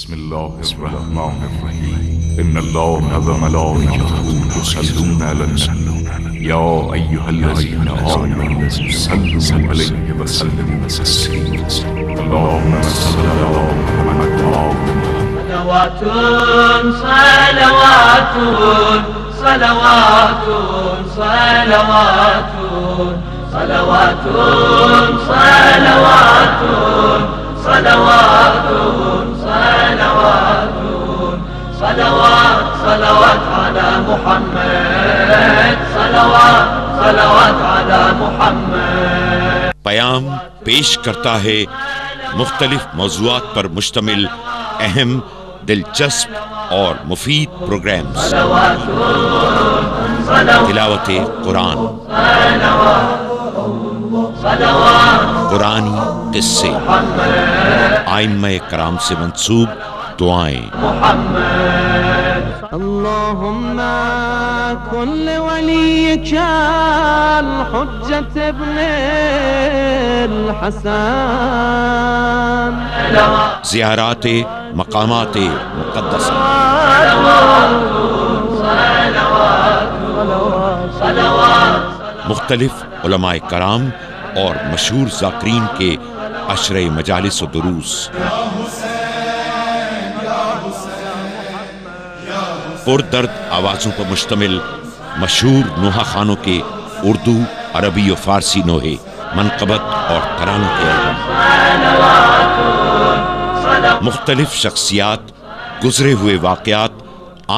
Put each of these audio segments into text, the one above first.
بسم الله الرحمن الرحيم إن الله وملائكته يصلون على النبي يا أيها الذين آمنوا صلوا عليه وسلموا تسليما اللهم صل على محمد صلوات صلوات صلوات صلوات صلوات صلوات صلوات صلوات صلوات على محمد صلوات صلوات على محمد. پیام پیش کرتا ہے مختلف موضوعات پر مشتمل اہم، دلچسپ اور مفید پروگرامز. تلاوت قرآن، قرآنی قصے، ائمہ کرام سے منسوب دعائیں. اللهم كن وليك الحجة ابن الحسن. زیارات مقامات مقدسہ، مختلف علماء کرام اور مشہور ذاکرین کے عشرہ مجالس و دروس، پردرد آوازوں پر مشتمل مشہور نوحہ خانوں کے اردو، عربی و فارسی نوحے، منقبت اور ترانوں کے البم، مختلف شخصیات، گزرے ہوئے واقعات،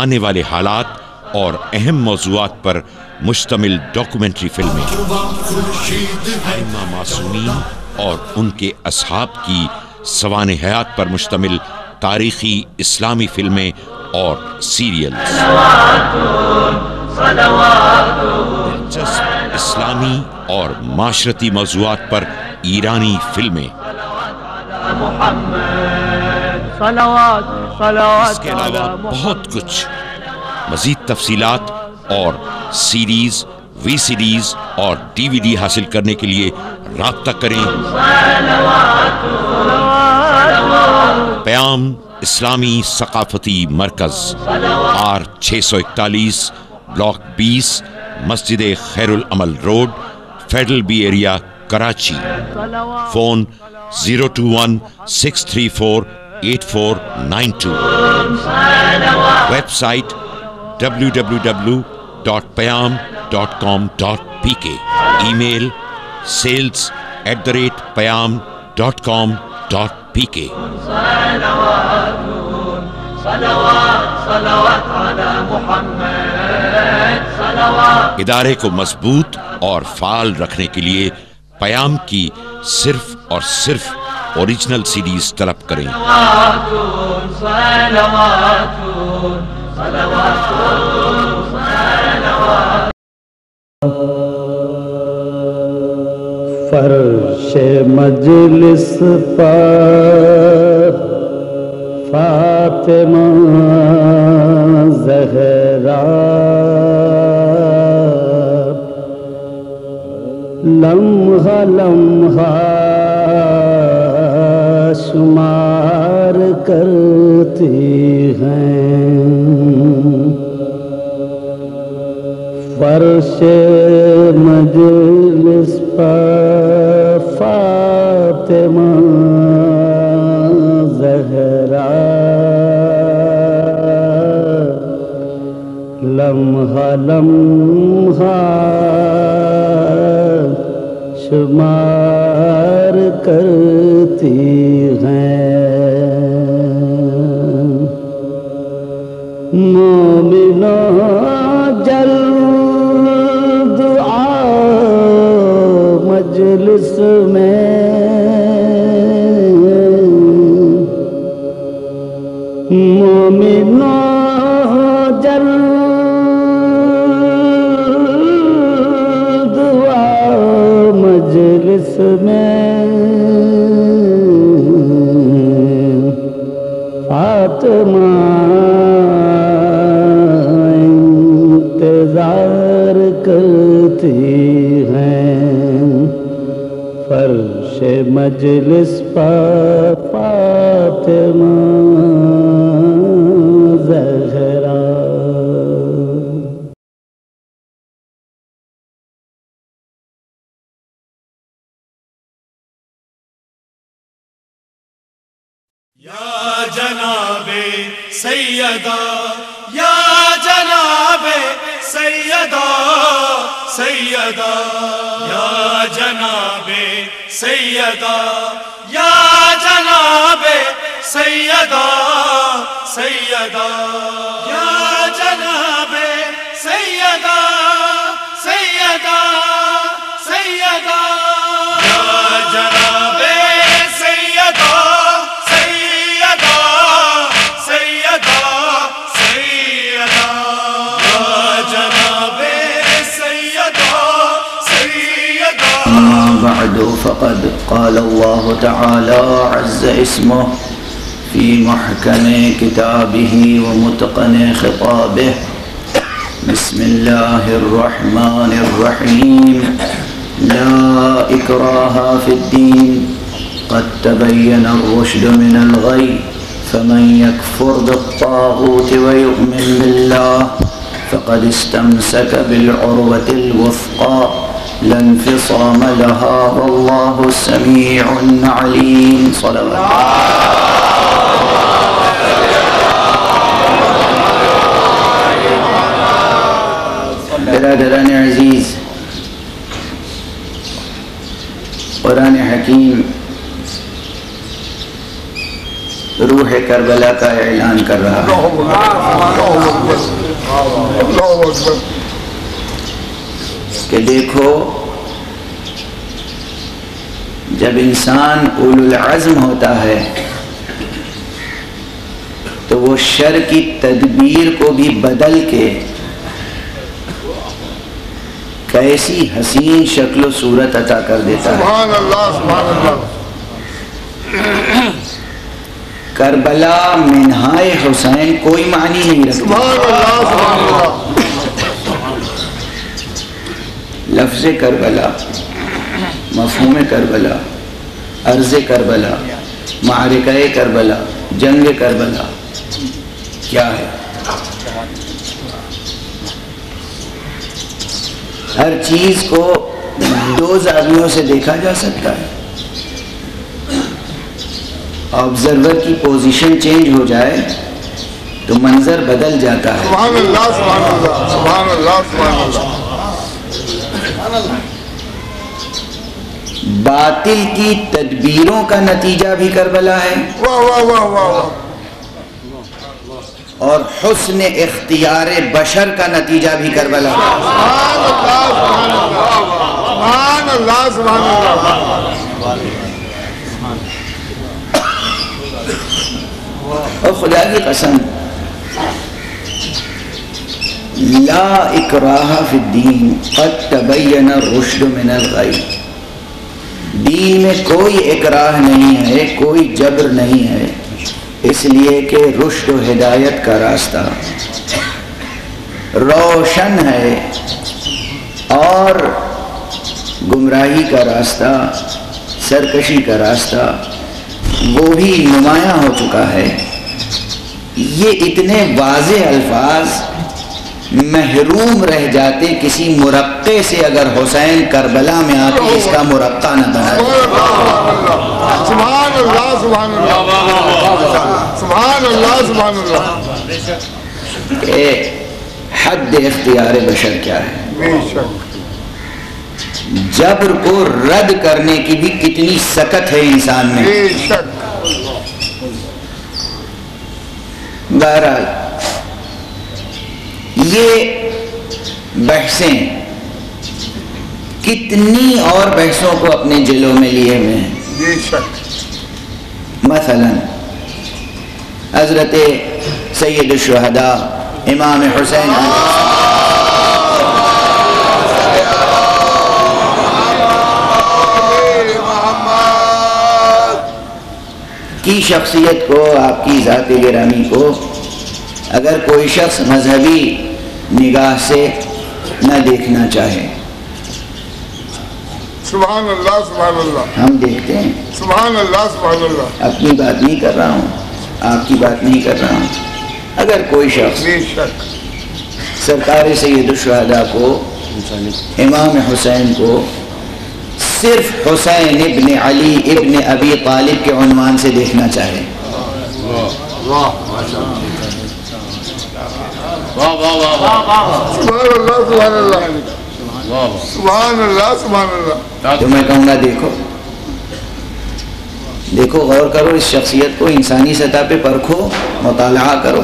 آنے والے حالات اور اہم موضوعات پر مشتمل ڈاکومنٹری فلمیں، ائمہ معصومین اور ان کے اصحاب کی سوانح حیات پر مشتمل تاریخی اسلامی فلمیں اور سیریلز، دلچسپ اسلامی اور معاشرتی موضوعات پر ایرانی فلمیں. اس کے علاوہ بہت کچھ. مزید تفصیلات اور سیریز، وی سیریز اور ڈی وی ڈی حاصل کرنے کے لیے رابطہ کریں. پیام اسلامی ثقافتی مرکز، R641 بلاک 20، مسجد Khair ul-Amal road, federal B area, Karachi. Phone 021-634-8492. Website www.payam.com.pk. Email sales@payam.com.pk. ادارے کو مضبوط اور فعال رکھنے کے لیے پیام کی صرف اور صرف اوریجنل سیریز طلب کریں. فرش مجلس پر فاطمہ زہرا لمحہ لمحہ شمار کرتی ہیں. فرش مجلس پر فاطمہ زہرا لمحہ لمحہ شمار کرتی ہیں. مومنوں جلد آؤ مجلس میں، مومنوں جلد آؤ مجلس میں، فاطمہ انتظار کرتی ہیں. فرش مجلس پر فاطمہ یا جناب سیدہ یا جناب سیدہ سیدہ یا جناب سیدہ یا جناب سیدہ سیدہ یا جناب سیدہ سیدہ سیدہ یا جناب سیدہ سیدہ سیدہ سیدہ یا جناب سیدہ سیدہ. أما بعد فقد قال الله تعالى عز اسمه في محكم كتابه ومتقن خطابه. بسم الله الرحمن الرحيم. لا إكراه في الدين قد تبين الرشد من الغي فمن يكفر بالطاغوت ويؤمن بالله فقد استمسك بالعروة الوثقى لا انفصام لها والله سميع عليم. صلوات برادران عزیز، قرآن حکیم روح کربلا کا اعلان کر رہا ہے کہ دیکھو، جب انسان اولو العزم ہوتا ہے تو وہ شر کی تدبیر کو بھی بدل کے کیسی حسین شکل و صورت عطا کر دیتا ہے. سبحان اللہ سبحان اللہ. کربلا منہائے حسین کوئی معنی نہیں رکھتا. سبحان اللہ سبحان اللہ. لفظ کربلا، مفہوم کربلا، عرض کربلا، معرکہ کربلا، جنگ کربلا کیا ہے؟ ہر چیز کو دو زاویوں سے دیکھا جا سکتا ہے. آبزرور کی پوزیشن چینج ہو جائے تو منظر بدل جاتا ہے. سبحان اللہ سبحان اللہ سبحان اللہ سبحان اللہ. باطل کی تدبیروں کا نتیجہ بھی کربلا ہے واہ واہ واہ واہ واہ. اور حسن اختیار بشر کا نتیجہ بھی کربلا ہے. سبحان اللہ سبحان اللہ سبحان اللہ. اور خدا کی قسم، لا اکراہ فی الدین قد تبین الرشد من الغی. دین میں کوئی اکراہ نہیں ہے، کوئی جبر نہیں ہے، اس لیے کہ رشد و ہدایت کا راستہ روشن ہے اور گمراہی کا راستہ، سرکشی کا راستہ وہ بھی نمایاں ہو چکا ہے. یہ اتنے واضح الفاظ محروم رہ جاتے کسی مرقع سے اگر حسین کربلا میں آتے اس کا مرقع نہ بنائے. سبحان اللہ سبحان اللہ سبحان اللہ سبحان اللہ. کہ حد اختیار بشر کیا ہے، بے شک. جبر کو رد کرنے کی بھی کتنی سکت ہے انسان میں. بے شک. بہرحال یہ بحثیں کتنی اور بحثوں کو اپنے جلوں میں لیے ہوئے ہیں. بے شک. مثلا حضرت سید الشہداء امام حسین کی شخصیت کو، آپ کی ذات گرامی کو اگر کوئی شخص مذہبی نگاہ سے نہ دیکھنا چاہے، سبحان اللہ سبحان اللہ. ہم دیکھتے ہیں. سبحان اللہ سبحان اللہ. اپنی بات نہیں کر رہا ہوں، آپ کی بات نہیں کر رہا ہوں. اگر کوئی شخص بے شک. سرکار سید الشہداء کو، امام حسین کو صرف حسین ابن علی ابن ابی طالب کے عنوان سے دیکھنا چاہے واہ سبحان اللہ سبحان اللہ سبحان اللہ سبحان اللہ. تو میں کہوں گا دیکھو غور کرو اس شخصیت کو انسانی سطح پہ پرکھو مطالعہ کرو.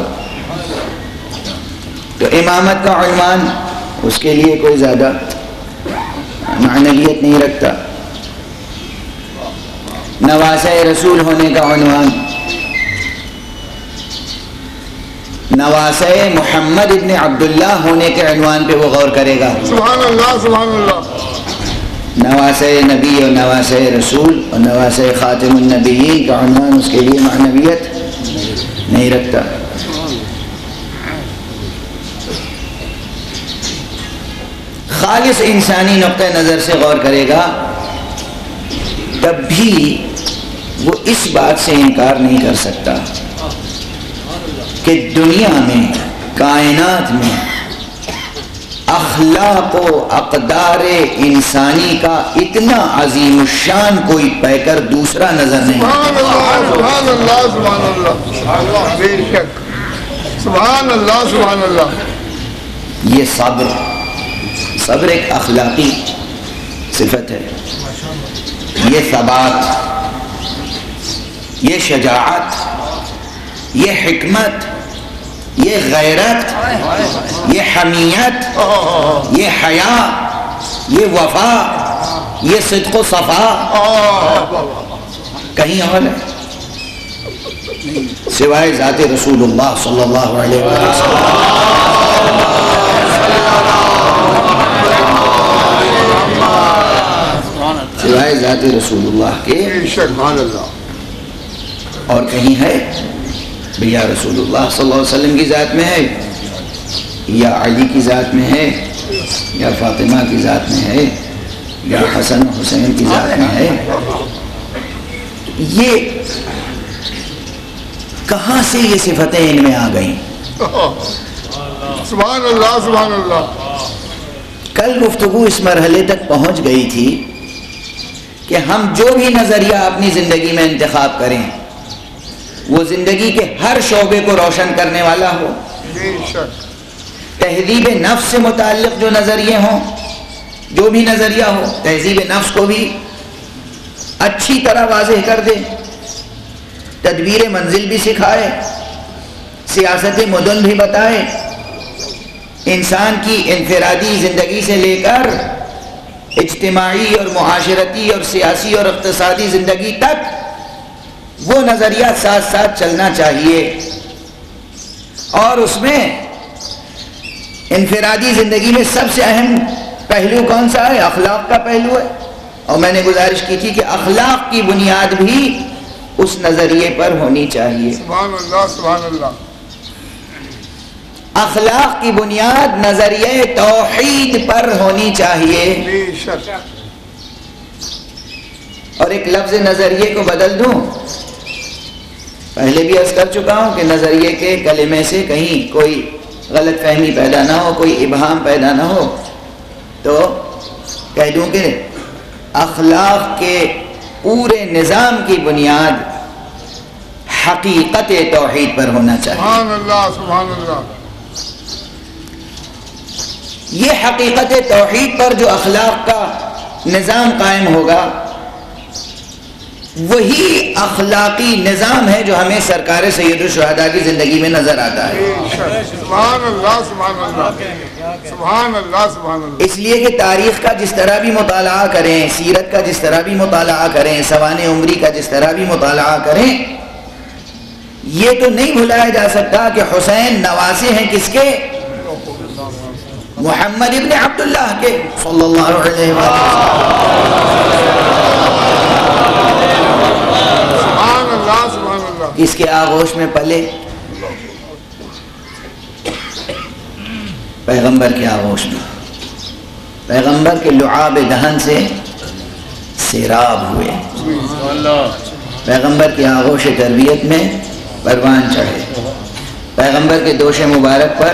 تو امامت کا عنوان اس کے لیے کوئی زیادہ معنویت نہیں رکھتا. نواسہ رسول ہونے کا عنوان نواسہ محمد ابن عبداللہ ہونے کے عنوان پہ وہ غور کرے گا. سبحان اللہ سبحان اللہ. نواسہ نبی اور نواسہ رسول اور نواسہ خاتم النبیین کا عنوان اس کے لیے معنویت نہیں رکھتا. خالص انسانی نقطہ نظر سے غور کرے گا تب بھی وہ اس بات سے انکار نہیں کر سکتا کہ دنیا میں کائنات میں اخلاق و اقدار انسانی کا اتنا عظیم الشان کوئی پیکر دوسرا نظر نہیں. سبحان اللہ سبحان اللہ سبحان اللہ. بے شک سبحان اللہ سبحان اللہ. یہ صبر ایک اخلاقی صفت ہے. یہ ثبات، یہ شجاعت، یہ حکمت، یہ غیرت، یہ حمیت، یہ حیا، یہ وفا، یہ صدق و صفا کہیں اور ہے سوائے ذات رسول اللہ صلی اللہ علیہ وسلم. سوائے ذات رسول اللہ کے بے شک سبحان اللہ. اور کہیں ہے یا رسول اللہ صلی اللہ علیہ وسلم کی ذات میں ہے، یا علی کی ذات میں ہے، یا فاطمہ کی ذات میں ہے، یا حسن و حسین کی ذات میں ہے. یہ کہاں سے یہ صفتیں ان میں آ گئیں؟ سبحان اللہ سبحان اللہ. کل گفتگو اس مرحلے تک پہنچ گئی تھی کہ ہم جو بھی نظریہ اپنی زندگی میں انتخاب کریں وہ زندگی کے ہر شعبے کو روشن کرنے والا ہو. بے شک تہذیب نفس سے متعلق جو نظریے ہوں، جو بھی نظریہ ہو، تہذیب نفس کو بھی اچھی طرح واضح کر دے، تدبیر منزل بھی سکھائے، سیاست مدن بھی بتائے، انسان کی انفرادی زندگی سے لے کر اجتماعی اور معاشرتی اور سیاسی اور اقتصادی زندگی تک وہ نظریہ ساتھ ساتھ چلنا چاہیے. اور اس میں انفرادی زندگی میں سب سے اہم پہلو کون سا ہے؟ اخلاق کا پہلو ہے. اور میں نے گزارش کی تھی کہ اخلاق کی بنیاد بھی اس نظریے پر ہونی چاہیے. سبحان اللہ سبحان اللہ. اخلاق کی بنیاد نظریہ توحید پر ہونی چاہیے. بے شک. اور ایک لفظ نظریے کو بدل دوں، پہلے بھی عرض کر چکا ہوں کہ نظریے کے کلمے سے کہیں کوئی غلط فہمی پیدا نہ ہو، کوئی ابہام پیدا نہ ہو، تو کہہ دوں کہ اخلاق کے پورے نظام کی بنیاد حقیقت توحید پر ہونا چاہیے. سبحان اللہ سبحان اللہ. یہ حقیقت توحید پر جو اخلاق کا نظام قائم ہوگا وہی اخلاقی نظام ہے جو ہمیں سرکار سید الشہداء کی زندگی میں نظر آتا ہے. سبحان اللہ سبحان اللہ سبحان اللہ سبحان اللہ. اس لیے کہ تاریخ کا جس طرح بھی مطالعہ کریں، سیرت کا جس طرح بھی مطالعہ کریں، سوانح عمری کا جس طرح بھی مطالعہ کریں، یہ تو نہیں بھلایا جا سکتا کہ حسین نواسے ہیں کس کے؟ محمد ابن عبداللہ کے صلی اللہ علیہ وسلم. کس کے آغوش میں پلے؟ پیغمبر کے آغوش میں، پیغمبر کے لعاب دہن سے سیراب ہوئے، پیغمبر کے آغوش تربیت میں پروان چڑھے، پیغمبر کے دوش مبارک پر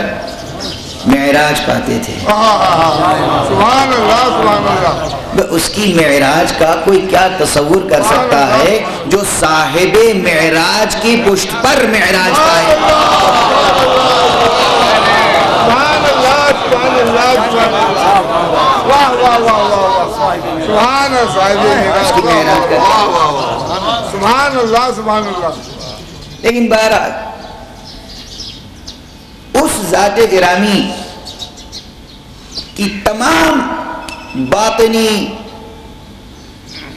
معراج پاتے تھے. سبحان اللہ سبحان اللہ. اس کی معراج کا کوئی کیا تصور کر سکتا ہے جو صاحب معراج کی پشت پر معراج پائے. سبحان اللہ سبحان اللہ سبحان اللہ. واہ واہ واہ واہ. سبحان اللہ اس کی معراج کا. سبحان اللہ سبحان اللہ. لیکن بہرحال اس ذات گرامی کی تمام باطنی،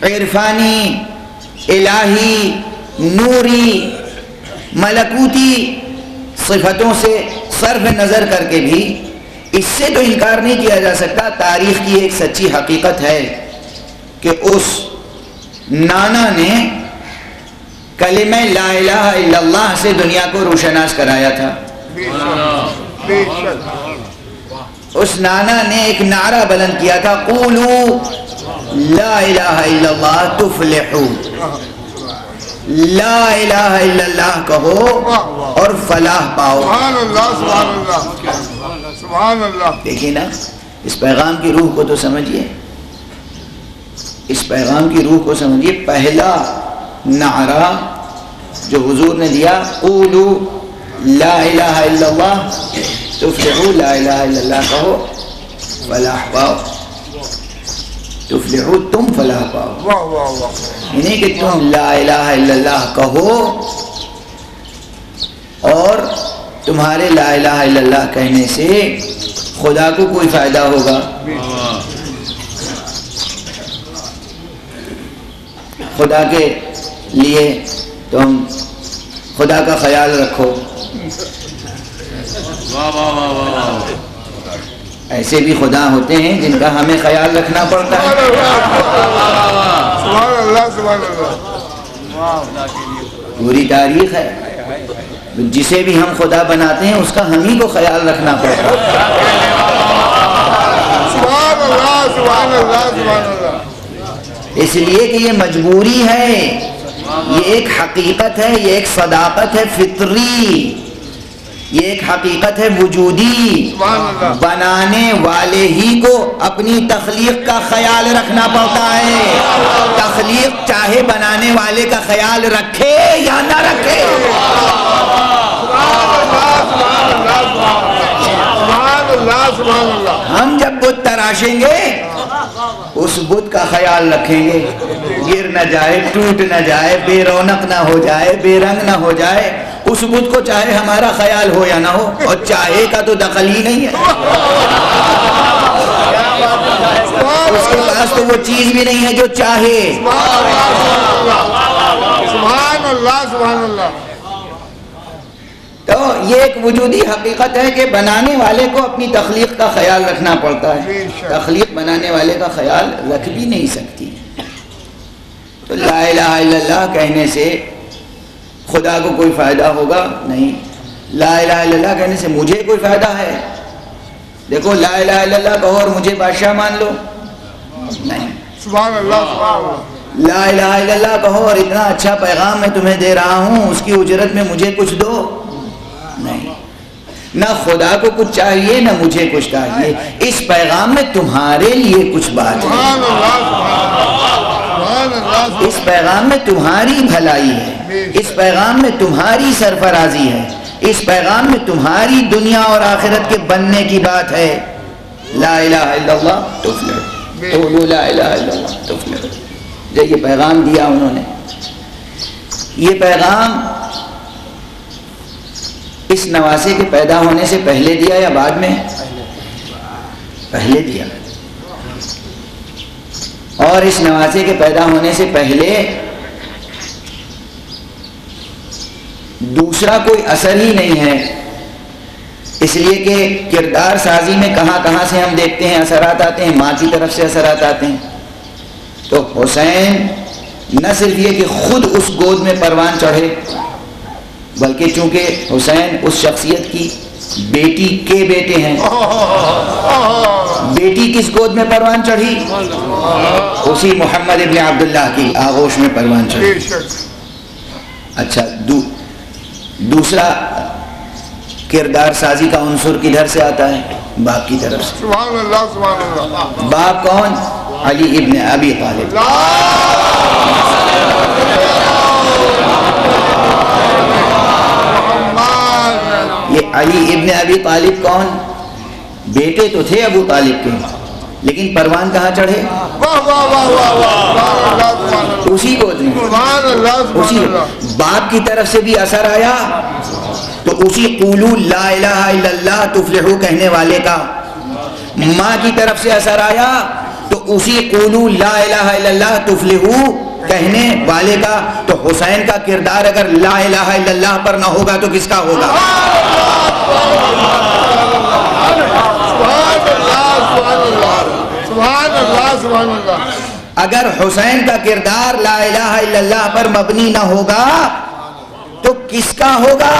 عرفانی، الہی، نوری، ملکوتی صفتوں سے صرف نظر کر کے بھی اس سے تو انکار نہیں کیا جا سکتا. تاریخ کی ایک سچی حقیقت ہے کہ اس نانا نے کلمہ لا الہ الا اللہ سے دنیا کو روشناس کرایا تھا. اس نانا نے ایک نعرہ بلند کیا تھا، قولوا لا الہ الا اللہ تفلحوا. لا الہ الا اللہ کہو اور فلاح پاؤ. سبحان اللہ سبحان اللہ سبحان اللہ. دیکھیے نا، اس پیغام کی روح کو تو سمجھیے، اس پیغام کی روح کو سمجھیے. پہلا نعرہ جو حضور نے دیا، قولوا لا الہ الا اللہ تفلحوا. لا الہ الا اللہ کہو فلاح پاؤ. تفلحوا تم فلاح پاؤ. واہ واہ واہ. یعنی کہ تم لا الہ الا اللہ کہو اور تمہارے لا الہ الا اللہ کہنے سے خدا کو کوئی فائدہ ہوگا. خدا کے لیے تم خدا کا خیال رکھو. ایسے بھی خدا ہوتے ہیں جن کا ہمیں خیال رکھنا پڑتا ہے. سبحان اللہ سبحان اللہ. پوری تاریخ ہے. جسے بھی ہم خدا بناتے ہیں اس کا ہم ہی کو خیال رکھنا پڑتا ہے. سبحان اللہ سبحان اللہ سبحان اللہ. اس لیے کہ یہ مجبوری ہے، یہ ایک حقیقت ہے، یہ ایک صداقت ہے فطری، یہ ایک حقیقت ہے وجودی. بنانے والے ہی کو اپنی تخلیق کا خیال رکھنا پڑتا ہے. تخلیق چاہے بنانے والے کا خیال رکھے یا نہ رکھے. ہم جب بت تراشیں گے اس بت کا خیال رکھیں گے، گر نہ جائے، ٹوٹ نہ جائے، بے رونق نہ ہو جائے، بے رنگ نہ ہو جائے. اس بت کو چاہے ہمارا خیال ہو یا نہ ہو، اور چاہے کا تو دخل ہی نہیں ہے. اس کے پاس تو وہ چیز بھی نہیں ہے جو چاہے. سبحان اللہ سبحان اللہ. تو یہ ایک وجودی حقیقت ہے کہ بنانے والے کو اپنی تخلیق کا خیال رکھنا پڑتا ہے. تخلیق بنانے والے کا خیال رکھ بھی نہیں سکتی. تو لا الہ الا اللہ کہنے سے خدا کو کوئی فائدہ ہوگا نہیں. لا الہ الا اللہ کہنے سے مجھے کوئی فائدہ ہے؟ دیکھو لا الہ الا اللہ کہو اور مجھے بادشاہ مان لو، نہیں. سبحان اللہ سبحان اللہ. لا الہ الا اللہ کہو اور اتنا اچھا پیغام میں تمہیں دے رہا ہوں، اس کی اجرت میں مجھے کچھ دو، نہیں. نہ خدا کو کچھ چاہیے نہ مجھے کچھ چاہیے. اس پیغام میں تمہارے لیے کچھ بات ہے. اس پیغام میں تمہاری بھلائی ہے. اس پیغام میں تمہاری سرفرازی ہے. اس پیغام میں تمہاری دنیا اور آخرت کے بننے کی بات ہے. لا الہ الا اللہ تفلح، قولوا لا الہ الا اللہ تفلح. جو یہ پیغام دیا انہوں نے، یہ پیغام اس نواسے کے پیدا ہونے سے پہلے دیا یا بعد میں؟ پہلے دیا. اور اس نواسے کے پیدا ہونے سے پہلے دوسرا کوئی اثر ہی نہیں ہے. اس لیے کہ کردار سازی میں کہاں کہاں سے ہم دیکھتے ہیں اثرات آتے ہیں، ماں کی طرف سے اثرات آتے ہیں. تو حسین نہ صرف یہ کہ خود اس گود میں پروان چڑھے، بلکہ چونکہ حسین اس شخصیت کی بیٹی کے بیٹے ہیں. بیٹی کس گود میں پروان چڑھی؟ اسی محمد ابن عبداللہ کی آغوش میں پروان چڑھی. اچھا دوسرا کردار سازی کا عنصر کدھر سے آتا ہے؟ باپ کی طرف سے. سبحان اللہ سبحان اللہ. باپ کون؟ علی ابن ابی طالب. یہ علی ابن ابی طالب کون؟ بیٹے تو تھے ابو طالب کے، لیکن پروان کہاں چڑھے؟ اسی کو اسی باپ کی طرف سے بھی اثر آیا تو اسی قولوا لا الہ الا اللہ تفلحوا کہنے والے کا. ماں کی طرف سے اثر آیا تو اسی قولوا لا الہ الا اللہ تفلحوا کہنے والے کا. تو حسین کا کردار اگر لا الہ الا اللہ پر نہ ہوگا تو کس کا ہوگا؟ اگر حسین کا کردار لا الہ الا اللہ پر مبنی نہ ہوگا تو کس کا ہوگا؟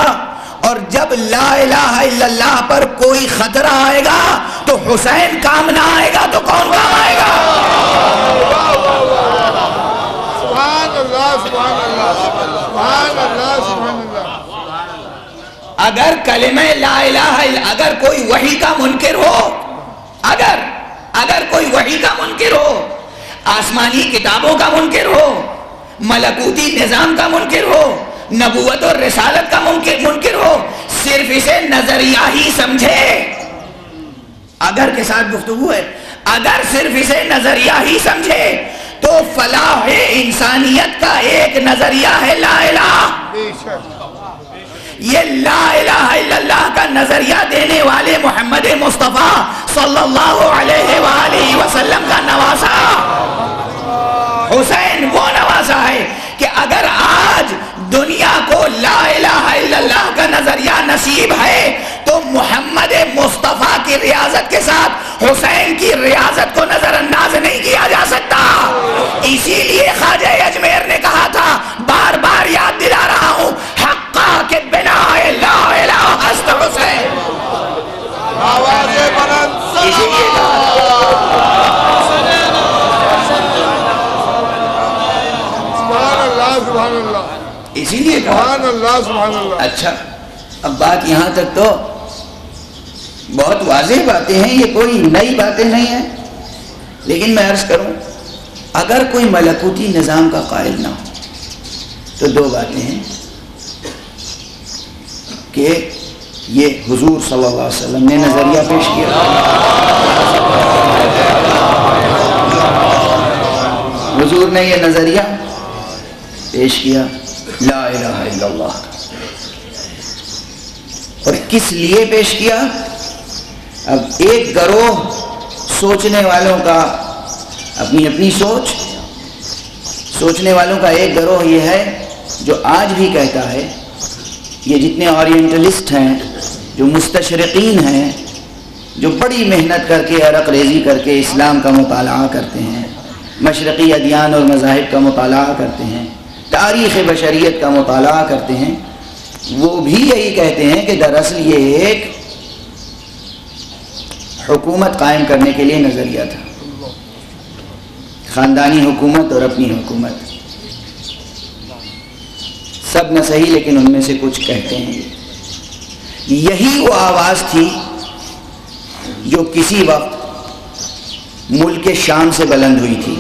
اور جب لا الہ الا اللہ پر کوئی خطرہ آئے گا تو حسین کام نہ آئے گا تو کون کام آئے گا؟ اگر کلمہ لا الہ الا اگر کوئی وحی کا منکر ہو، اگر کوئی وحی کا منکر ہو، آسمانی کتابوں کا منکر ہو، ملکوتی نظام کا منکر ہو، نبوت اور رسالت کا منکر ہو، صرف اسے نظریہ ہی سمجھے، اگر کے ساتھ گفتگو ہے، اگر صرف اسے نظریہ ہی سمجھے تو فلاح انسانیت کا ایک نظریہ ہے لا الہ. یہ لا الہ الا اللہ کا نظریہ دینے والے محمد مصطفیٰ صلی اللہ علیہ وآلہ وسلم کا نواسا حسین وہ نواسا ہے کہ اگر آج دنیا کو لا الہ الا اللہ کا نظریہ نصیب ہے تو محمد مصطفیٰ کی ریاضت کے ساتھ حسین کی ریاضت کو نظر انداز نہیں کیا جا سکتا. اسی لیے خواجہ اجمیر نے کہا تھا، بار بار یاد دلا رہا ہوں، حقا کے بنا لا الہ است حسین. اسی لیے اسی لیے سبحان اللہ سبحان اللہ. اچھا اب بات یہاں تک تو بہت واضح باتیں ہیں، یہ کوئی نئی باتیں نہیں ہیں، لیکن میں عرض کروں اگر کوئی ملکوتی نظام کا قائل نہ ہو تو دو باتیں ہیں کہ یہ حضور صلی اللہ علیہ وسلم نے نظریہ پیش کیا، حضور نے یہ نظریہ پیش کیا لا الہ الا اللہ، اور کس لیے پیش کیا؟ اب ایک گروہ سوچنے والوں کا اپنی اپنی سوچنے والوں کا ایک گروہ یہ ہے جو آج بھی کہتا ہے، یہ جتنے اورینٹلسٹ ہیں، جو مستشرقین ہیں، جو بڑی محنت کر کے عرق ریزی کر کے اسلام کا مطالعہ کرتے ہیں، مشرقی ادیان اور مذاہب کا مطالعہ کرتے ہیں، تاریخ بشریت کا مطالعہ کرتے ہیں، وہ بھی یہی کہتے ہیں کہ دراصل یہ ایک حکومت قائم کرنے کے لیے نظریہ تھا، خاندانی حکومت اور اپنی حکومت، سب نہ صحیح لیکن ان میں سے کچھ کہتے ہیں. یہی وہ آواز تھی جو کسی وقت ملک شام سے بلند ہوئی تھی.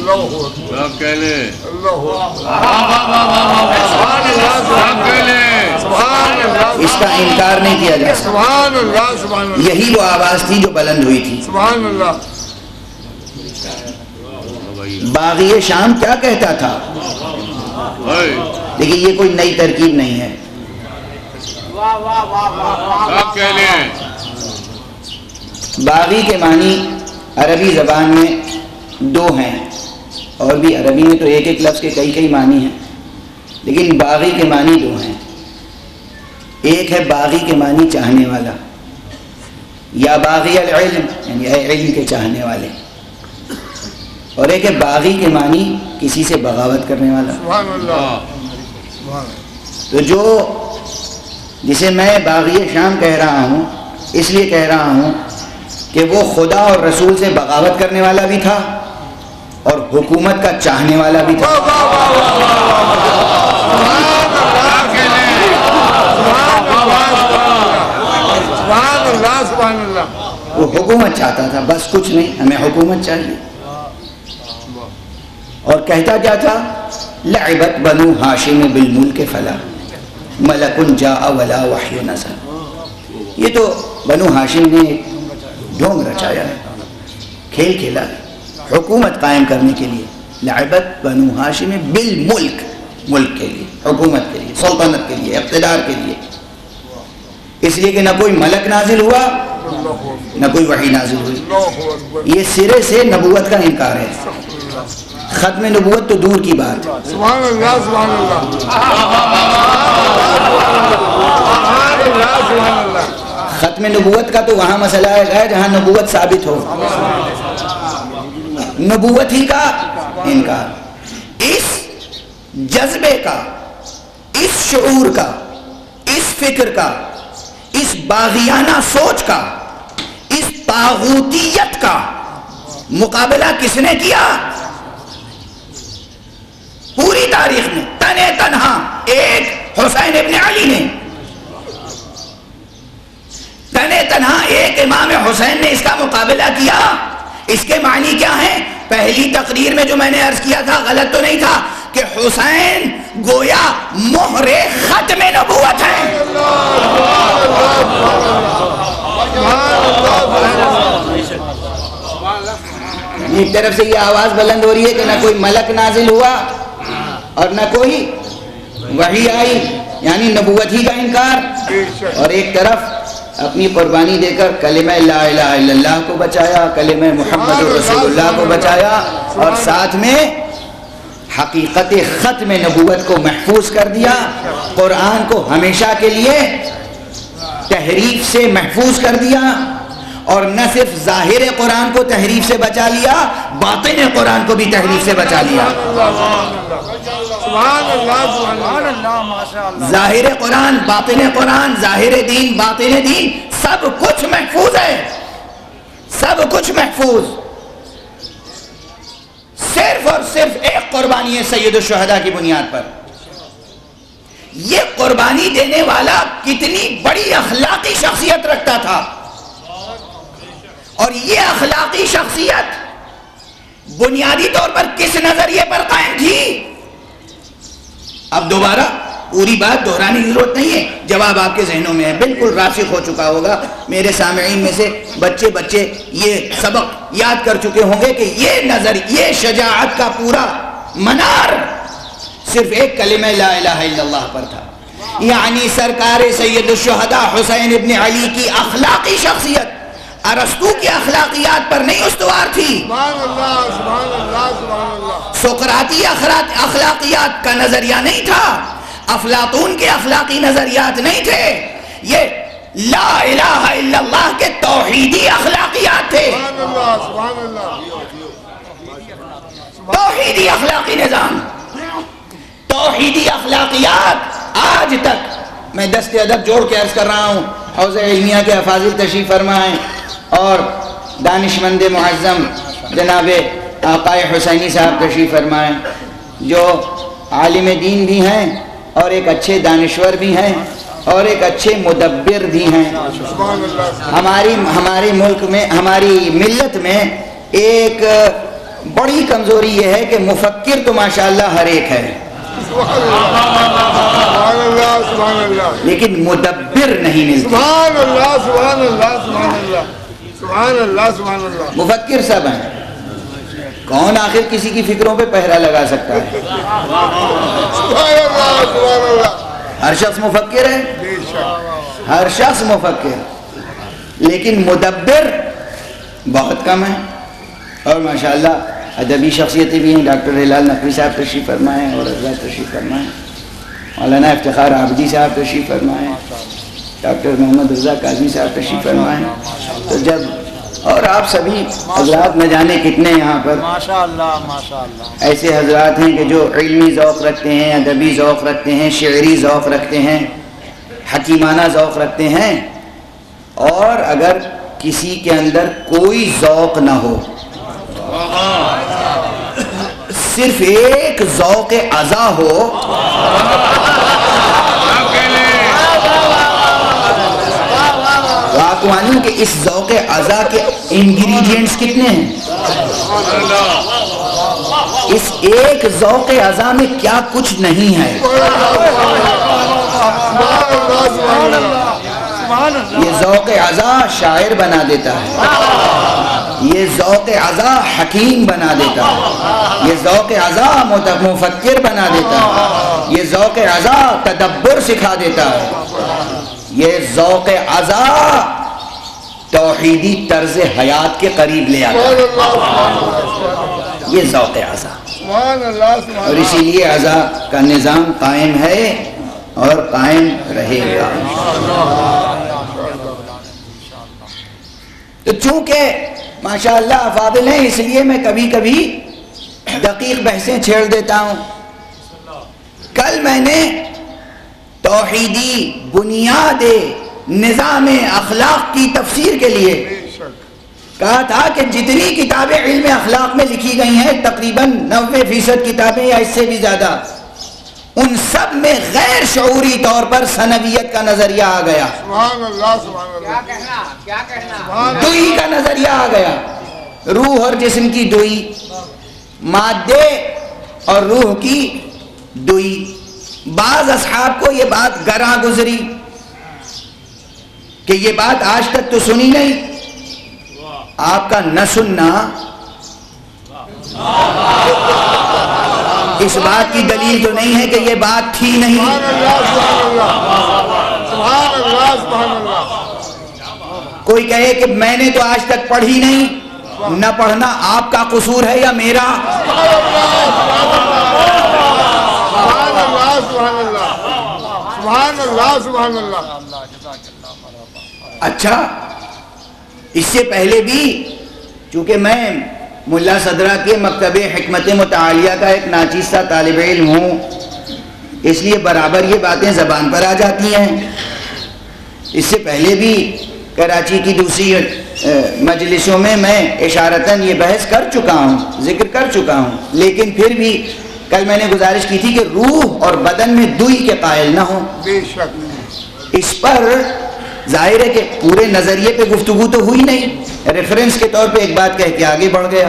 اس کا انکار نہیں کیا جا سکتا. یہی وہ آواز تھی جو بلند ہوئی تھی. باغی شام کیا کہتا تھا؟ لیکن یہ کوئی نئی ترکیب نہیں ہے. باغی کے معنی عربی زبان میں دو ہیں، اور بھی عربی میں تو ایک ایک لفظ کے کئی معنی ہیں، لیکن باغی کے معنی دو ہیں. ایک ہے باغی کے معنی چاہنے والا، یا باغی العلم یعنی ہے علم کے چاہنے والے، اور ایک ہے باغی کے معنی کسی سے بغاوت کرنے والا. تو جسے میں باغی شام کہہ رہا ہوں اس لیے کہہ رہا ہوں کہ وہ خدا اور رسول سے بغاوت کرنے والا بھی تھا اور حکومت کا چاہنے والا بھی تھا. وہ حکومت چاہتا تھا، بس کچھ نہیں، ہمیں حکومت چاہیے. اور کہتا کیا تھا؟ لعبت بنو ہاشم بالملک فلا ملک جاء ولا وحی نزل. یہ تو بنو ہاشم نے ڈھونگ رچایا ہے، کھیل کھیلا ہے حکومت قائم کرنے کے لیے. لعبت بنو ہاشم بالملک، ملک کے لیے، حکومت کے لیے، سلطنت کے لیے، اقتدار کے لیے. اس لیے کہ نہ کوئی ملک نازل ہوا نہ کوئی وحی نازل ہوئی. یہ سرے سے نبوت کا انکار ہے. ختم نبوت تو دور کی بات. سبحان اللہ سبحان اللہ سبحان اللہ. ختم نبوت کا تو وہاں مسئلہ ہے جہاں نبوت ثابت ہو. نبوت ہی کا انکار. اس جذبے کا، اس شعور کا، اس فکر کا، اس باغیانہ سوچ کا، اس طاغوتیت کا مقابلہ کس نے کیا؟ پوری تاریخ میں تنے تنہا ایک حسین ابن علی نے، تنے تنہا ایک امام حسین نے اس کا مقابلہ کیا. اس کے معنی کیا ہیں؟ پہلی تقریر میں جو میں نے عرض کیا تھا غلط تو نہیں تھا کہ حسین گویا مہر ختم نبوت ہے. ایک طرف سے یہ آواز بلند ہو رہی ہے کہ نہ کوئی ملک نازل ہوا اور نہ کوئی وحی آئی، یعنی نبوت ہی کا انکار. اور ایک طرف اپنی قربانی دے کر کلمہ لا الہ الا اللہ کو بچایا، کلمہ محمد رسول اللہ کو بچایا، اور ساتھ میں حقیقت ختم نبوت کو محفوظ کر دیا. قرآن کو ہمیشہ کے لیے تحریف سے محفوظ کر دیا، اور نہ صرف ظاہر قرآن کو تحریف سے بچا لیا، باطن قرآن کو بھی تحریف سے بچا لیا. ظاہر قرآن، باطن قرآن، ظاہر دین، باطن دین، سب کچھ محفوظ ہے، سب کچھ محفوظ. صرف اور صرف ایک قربانی ہے سید الشہداء کی بنیاد پر. یہ قربانی دینے والا کتنی بڑی اخلاقی شخصیت رکھتا تھا، اور یہ اخلاقی شخصیت بنیادی طور پر کس نظریے پر قائم تھی؟ اب دوبارہ پوری بات دہرانے کی ضرورت نہیں ہے، جواب آپ کے ذہنوں میں ہے، بالکل راسخ ہو چکا ہوگا. میرے سامعین میں سے بچے یہ سبق یاد کر چکے ہوں گے کہ یہ شجاعت کا پورا منار صرف ایک کلمہ لا الہ الا اللہ پر تھا. یعنی سرکار سید الشہداء حسین ابن علی کی اخلاقی شخصیت ارسطو کی اخلاقیات پر نہیں استوار تھی. سبحان اللہ سبحان اللہ سبحان اللہ. سقراطی اخلاقیات کا نظریہ نہیں تھا، افلاطون کے اخلاقی نظریات نہیں تھے، یہ لا الہ الا اللہ کے توحیدی اخلاقیات تھے. سبحان اللہ سبحان اللہ. توحیدی اخلاقی نظام، توحیدی اخلاقیات آج تک میں دست ادب جوڑ کے عرض کر رہا ہوں. حوض علمیہ کے افاضل تشریف فرمائیں اور دانشمند معظم جناب آقا حسینی صاحب تشریف فرمائیں، جو عالم دین بھی ہیں اور ایک اچھے دانشور بھی ہیں اور ایک اچھے مدبر بھی ہیں. ہمارے ملک میں، ہماری ملت میں ایک بڑی کمزوری یہ ہے کہ مفکر تو ماشاءاللہ ہر ایک ہے، لیکن مدبر نہیں ملتے. سبحان اللہ سبحان اللہ سبحان اللہ سبحان اللہ سبحان اللہ. مفکر سب ہیں، کون آخر کسی کی فکروں پہ پہرا لگا سکتا ہے؟ سبحان اللہ سبحان اللہ. ہر شخص مفکر ہے، ہر شخص مفکر، لیکن مدبر بہت کم ہے. اور ماشاءاللہ ادبی شخصیتیں بھی ہیں. ڈاکٹر ہلال نقوی صاحب تشریف فرمائیں اور حضرات تشریف فرمائیں. مولانا افتخار عابدی صاحب تشریف فرمائیں. ڈاکٹر محمد رضا کاظمی صاحب تشریف فرمائیں. تو جب اور آپ سبھی حضرات نہ جانے کتنے یہاں پر ایسے حضرات ہیں کہ جو علمی ذوق رکھتے ہیں، ادبی ذوق رکھتے ہیں، شعری ذوق رکھتے ہیں، حکیمانہ ذوق رکھتے ہیں. اور اگر کسی کے اندر کوئی ذوق نہ ہو، صرف ایک ذوق عزا ہو، تو آپ کو معلوم کہ اس ذوق عزا کے انگریڈینٹس کتنے ہیں؟ اس ایک ذوق عزا میں کیا کچھ نہیں ہے؟ یہ ذوق عزا شاعر بنا دیتا ہے، یہ ذوق عزا حکیم بنا دیتا ہے، یہ ذوق عزا مفکر بنا دیتا ہے، یہ ذوق عزا تدبر سکھا دیتا ہے، یہ ذوق عزا توحیدی طرز حیات کے قریب لے آتا ہے، یہ ذوق عزا۔ اور اسی لیے عزا کا نظام قائم ہے اور قائم رہے گا۔ تو چونکہ ماشاءاللہ افاضل ہیں، اس لیے میں کبھی کبھی دقیق بحثیں چھیڑ دیتا ہوں۔ کل میں نے توحیدی بنیاد نظام اخلاق کی تفسیر کے لیے کہا تھا کہ جتنی کتابیں علم اخلاق میں لکھی گئی ہیں، تقریباً 90% کتابیں یا اس سے بھی زیادہ، ان سب میں غیر شعوری طور پر ثنویت کا نظریہ آ گیا، دوئی کا نظریہ آ گیا، روح اور جسم کی دوئی، مادے اور روح کی دوئی۔ بعض اصحاب کو یہ بات گراں گزری کہ یہ بات آج تک تو سنی نہیں، آپ کا نہ سننا اس بات کی دلیل تو نہیں ہے کہ یہ بات تھی نہیں۔ کوئی کہے کہ میں نے تو آج تک پڑھی نہیں، نہ پڑھنا آپ کا قصور ہے یا میرا؟ اچھا، اس سے پہلے بھی چونکہ میں ملا صدرہ کے مکتب حکمت متعالیہ کا ایک ناچیز سا طالب علم ہوں، اس لیے برابر یہ باتیں زبان پر آ جاتی ہیں۔ اس سے پہلے بھی کراچی کی دوسری مجلسوں میں اشارتاً یہ بحث کر چکا ہوں، ذکر کر چکا ہوں، لیکن پھر بھی کل میں نے گزارش کی تھی کہ روح اور بدن میں دوئی کے قائل نہ ہوں۔ اس پر ظاہر ہے کہ پورے نظریے پہ گفتگو تو ہوئی نہیں، ریفرنس کے طور پہ ایک بات کہہ کے آگے بڑھ گیا۔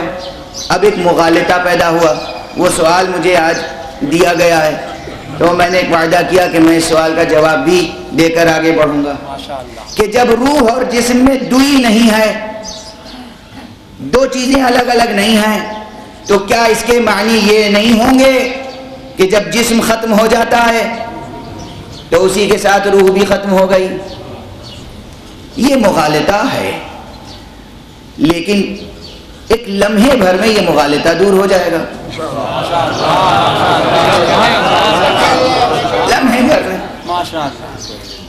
اب ایک مغالطہ پیدا ہوا، وہ سوال مجھے آج دیا گیا ہے، تو میں نے ایک وعدہ کیا کہ میں اس سوال کا جواب بھی دے کر آگے بڑھوں گا کہ جب روح اور جسم میں دوئی نہیں ہے، دو چیزیں الگ الگ نہیں ہیں، تو کیا اس کے معنی یہ نہیں ہوں گے کہ جب جسم ختم ہو جاتا ہے تو اسی کے ساتھ روح بھی ختم ہو گئی؟ یہ مغالطہ ہے، لیکن ایک لمحے بھر میں یہ مغالطہ دور ہو جائے گا، لمحے بھر میں۔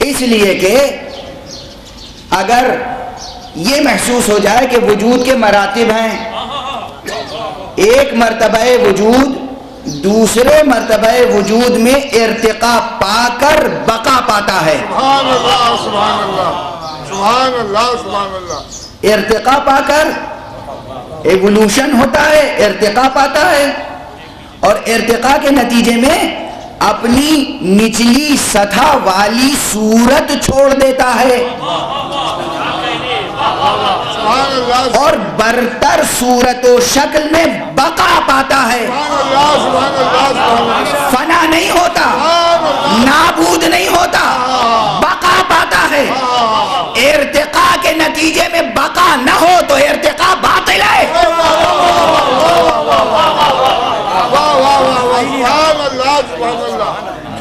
اس لیے کہ اگر یہ محسوس ہو جائے کہ وجود کے مراتب ہیں، ایک مرتبہ وجود دوسرے مرتبہ وجود میں ارتقاء پا کر بقا پاتا ہے، سبحان اللہ سبحان اللہ سبحان اللہ سبحان اللہ، ارتقاء پا کر ایولوشن ہوتا ہے، ارتقاء پاتا ہے، اور ارتقاء کے نتیجے میں اپنی نچلی سطح والی صورت چھوڑ دیتا ہے اور برتر صورت و شکل میں بقا پاتا ہے، فنا نہیں ہوتا، نابود نہیں ہوتا، بقا پاتا ہے۔ ارتقاء کے نتیجے میں بقا نہ ہو تو ارتقاء باطل ہے۔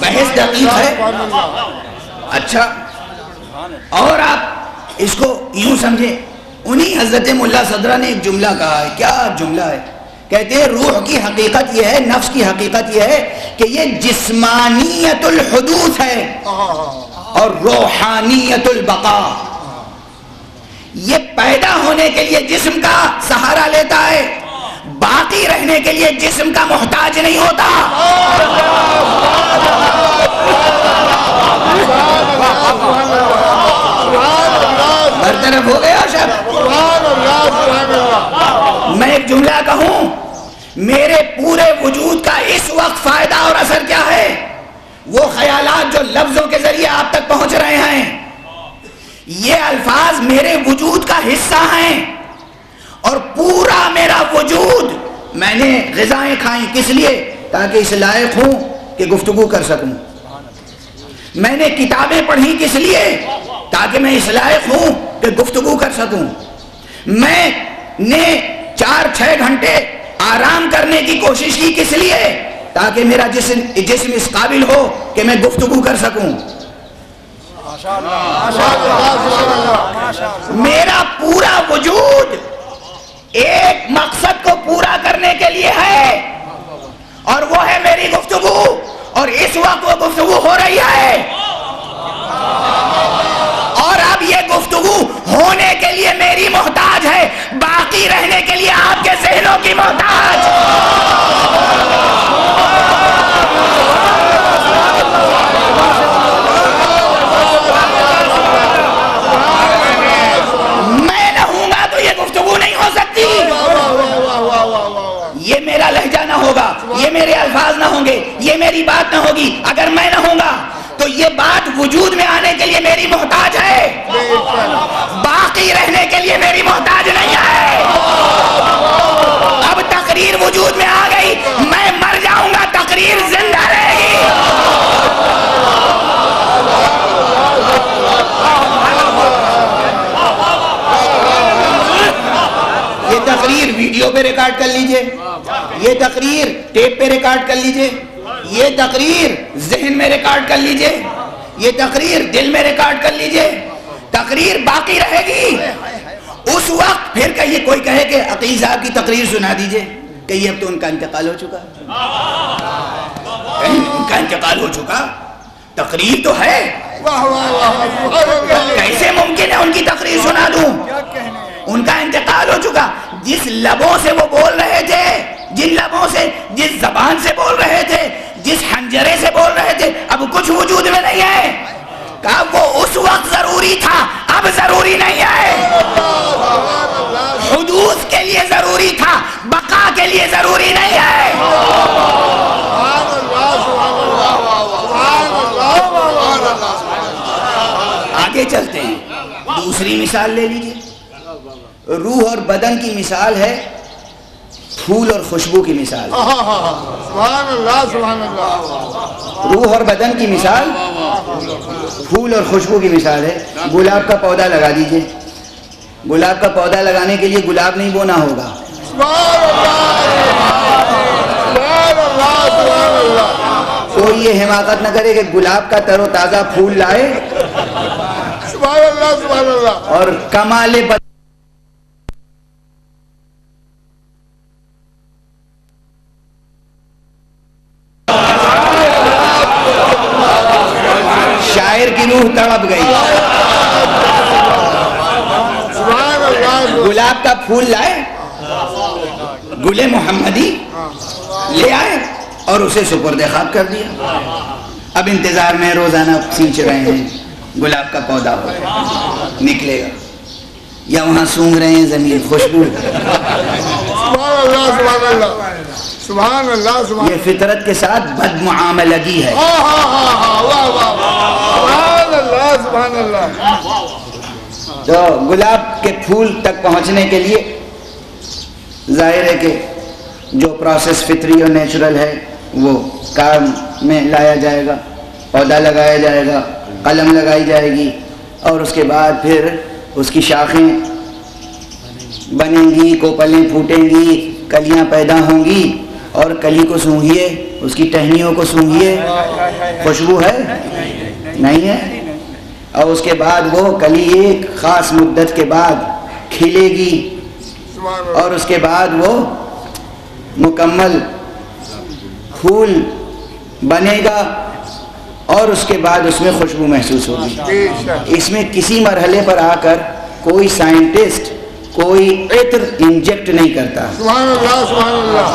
بحث دقیق ہے۔ اچھا، اور آپ اس کو یوں سمجھیں، انہی حضرت ملا صدرہ نے ایک جملہ کہا ہے، کیا جملہ ہے؟ کہتے ہیں روح کی حقیقت یہ ہے، نفس کی حقیقت یہ ہے کہ یہ جسمانیت الحدوث ہے اور روحانیت البقا۔ یہ پیدا ہونے کے لیے جسم کا سہارا لیتا ہے، باقی رہنے کے لیے جسم کا محتاج نہیں ہوتا۔ برطرف ہو گیا شب؟ میں ایک جملہ کہوں، میرے پورے وجود کا اس وقت فائدہ اور اثر کیا ہے؟ وہ خیالات جو لفظوں کے ذریعے آپ تک پہنچ رہے ہیں، یہ الفاظ میرے وجود کا حصہ ہیں، اور پورا میرا وجود، میں نے غذائیں کھائیں کس لیے؟ تاکہ اس لائق ہوں کہ گفتگو کر سکوں. میں نے کتابیں پڑھی کس لیے؟ تاکہ میں اس لائق ہوں کہ گفتگو کر سکوں. میں نے 4-6 گھنٹے آرام کرنے کی کوشش کی کس لیے؟ تاکہ میرا جسم اس قابل ہو کہ میں گفتگو کر سکوں. میرا پورا وجود ایک مقصد کو پورا کرنے کے لیے ہے، اور وہ ہے میری گفتگو، اور اس وقت وہ گفتگو ہو رہی ہے. اور اب یہ گفتگو ہونے کے لیے میری محتاج ہے، باقی رہنے کے لیے آپ کے ذہنوں کی محتاج. میں نہ ہوں گا تو یہ گفتگو نہیں ہو سکتی. یہ میرا لہجہ نہ ہوگا، یہ میرے الفاظ نہ ہوں گے، یہ میری بات نہ ہوگی اگر میں نہ ہوں گا. تو یہ بات وجود میں آنے کے لیے میری محتاج ہے، باقی رہنے کے لیے میری محتاج نہیں ہے. اب تقریر وجود میں آ گئی، میں مر جاؤں گا، تقریر زندہ رہے گی. یہ تقریر ویڈیو پہ ریکارڈ کر لیجئے، یہ تقریر ٹیپ پہ ریکارڈ کر لیجئے، یہ تقریر ذہن میں ریکارڈ کر لیجئے، یہ تقریر دل میں ریکارڈ کر لیجئے. تقریر باقی رہے گی. اس وقت پھر کہیں کوئی کہے کہ عقیل صاحب کی تقریر سنا دیجئے، کہیں اب تو ان کا انتقال ہو چکا، ان کا انتقال ہو چکا، تقریر تو ہے، کیسے ممکن ہے ان کی تقریر سنا دوں؟ ان کا انتقال ہو چکا. جس لبوں سے وہ بول رہے تھے، جن لبوں سے، جس زبان سے بول رہے تھے، جس حنجرے سے بول رہے تھے، اب کچھ وجود میں نہیں ہے. کہا وہ اس وقت ضروری تھا، اب ضروری نہیں ہے. حدوث کے لیے ضروری تھا، بقا کے لیے ضروری نہیں ہے. آگے چلتے ہیں. دوسری مثال لے لیجیے. روح اور بدن کی مثال ہے پھول اور خوشبو کی مثال. سبحان اللہ سبحان اللہ. روح اور بدن کی مثال پھول اور خوشبو کی مثال ہے. گلاب کا پودا لگا دیجئے. گلاب کا پودا لگانے کے لیے گلاب نہیں بونا ہوگا. کوئی یہ حماقت نہ کرے کہ گلاب کا تر و تازہ پھول لائے اور کمال شاعر کی روح تڑپ گئی. گلاب کا پھول لائے، گل محمدی لے آئے اور اسے سپرد خاک کر دیا. اب انتظار میں روزانہ سینچ رہے ہیں گلاب کا پودا نکلے گا، یا وہاں سونگ رہے ہیں زمین خوشبو. سبحان اللہ. یہ فطرت کے ساتھ بد معاملگی ہے. سبحان اللہ. تو گلاب کے پھول تک پہنچنے کے لیے ظاہر ہے کہ جو پروسیس فطری اور نیچرل ہے وہ کام میں لایا جائے گا. پودا لگایا جائے گا، قلم لگائی جائے گی، اور اس کے بعد پھر اس کی شاخیں بنیں گی، کوپلیں پھوٹیں گی، کلیاں پیدا ہوں گی، اور کلی کو سونگھیے، اس کی ٹہنیوں کو سونگھیے، خوشبو ہے؟ نہیں ہے. اور اس کے بعد وہ کلی ایک خاص مدت کے بعد کھلے گی، اور اس کے بعد وہ مکمل پھول بنے گا، اور اس کے بعد اس میں خوشبو محسوس ہوگی. اس میں کسی مرحلے پر آ کر کوئی سائنٹسٹ کوئی عطر انجیکٹ نہیں کرتا. سبحان اللہ سبحان اللہ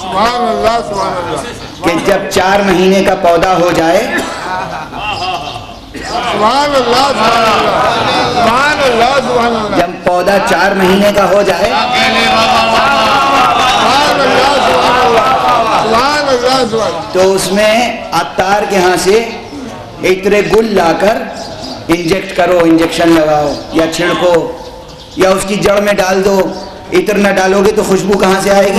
سبحان اللہ سبحان اللہ. کہ جب 4 مہینے کا پودا ہو جائے، سبحان اللہ سبحان اللہ سبحان اللہ سبحان اللہ. جب پودا 4 مہینے کا ہو جائے تو اس میں عطار کے ہاں سے عطر گل لا کر انجیکٹ کرو، انجیکشن لگاؤ یا چھڑکو یا اس کی جڑ میں ڈال دو، عطر نہ ڈالو گے تو خوشبو کہاں سے آئے گی؟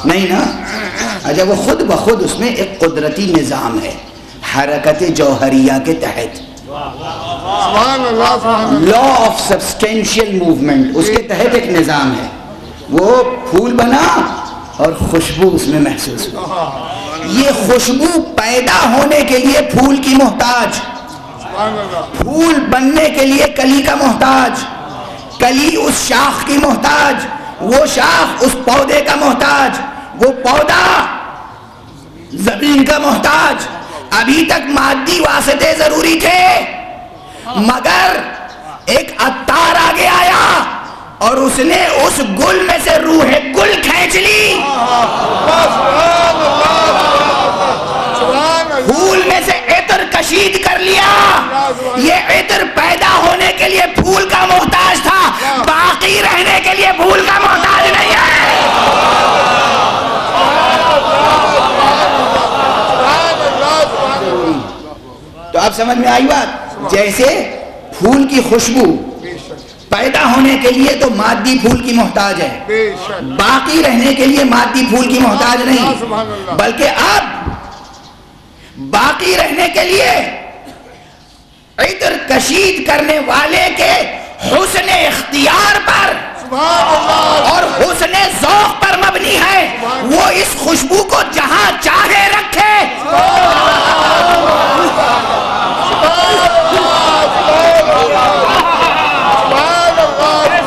نہیں نا، اچھا وہ خود بخود اس میں ایک قدرتی نظام ہے، حرکت جوہریہ کے تحت، لا آف سبسٹینشیل موومنٹ، اس کے تحت ایک نظام ہے، وہ پھول بنا اور خوشبو اس میں محسوس ہوئی۔ یہ خوشبو پیدا ہونے کے لیے پھول کی محتاج، پھول بننے کے لیے کلی کا محتاج، کلی اس شاخ کی محتاج، وہ شاخ اس پودے کا محتاج، وہ پودا زمین کا محتاج۔ ابھی تک مادی واسطے ضروری تھے، مگر ایک عطار آگے آیا اور اس نے اس گل میں سے روح گل کھینچ لی، پھول میں سے عطر کشید کر لیا۔ یہ عطر پیدا ہونے کے لیے پھول کا محتاج تھا، باقی رہنے کے لیے پھول کا محتاج نہیں ہے۔ تو آپ سمجھ میں آئی بات؟ جیسے پھول کی خوشبو پیدا ہونے کے لیے تو مادی پھول کی محتاج ہے، باقی رہنے کے لیے مادی پھول کی محتاج نہیں، بلکہ اب باقی رہنے کے لیے عطر کشید کرنے والے کے حسن اختیار پر اور حسن ذوق پر مبنی ہے، وہ اس خوشبو کو جہاں چاہے رکھے،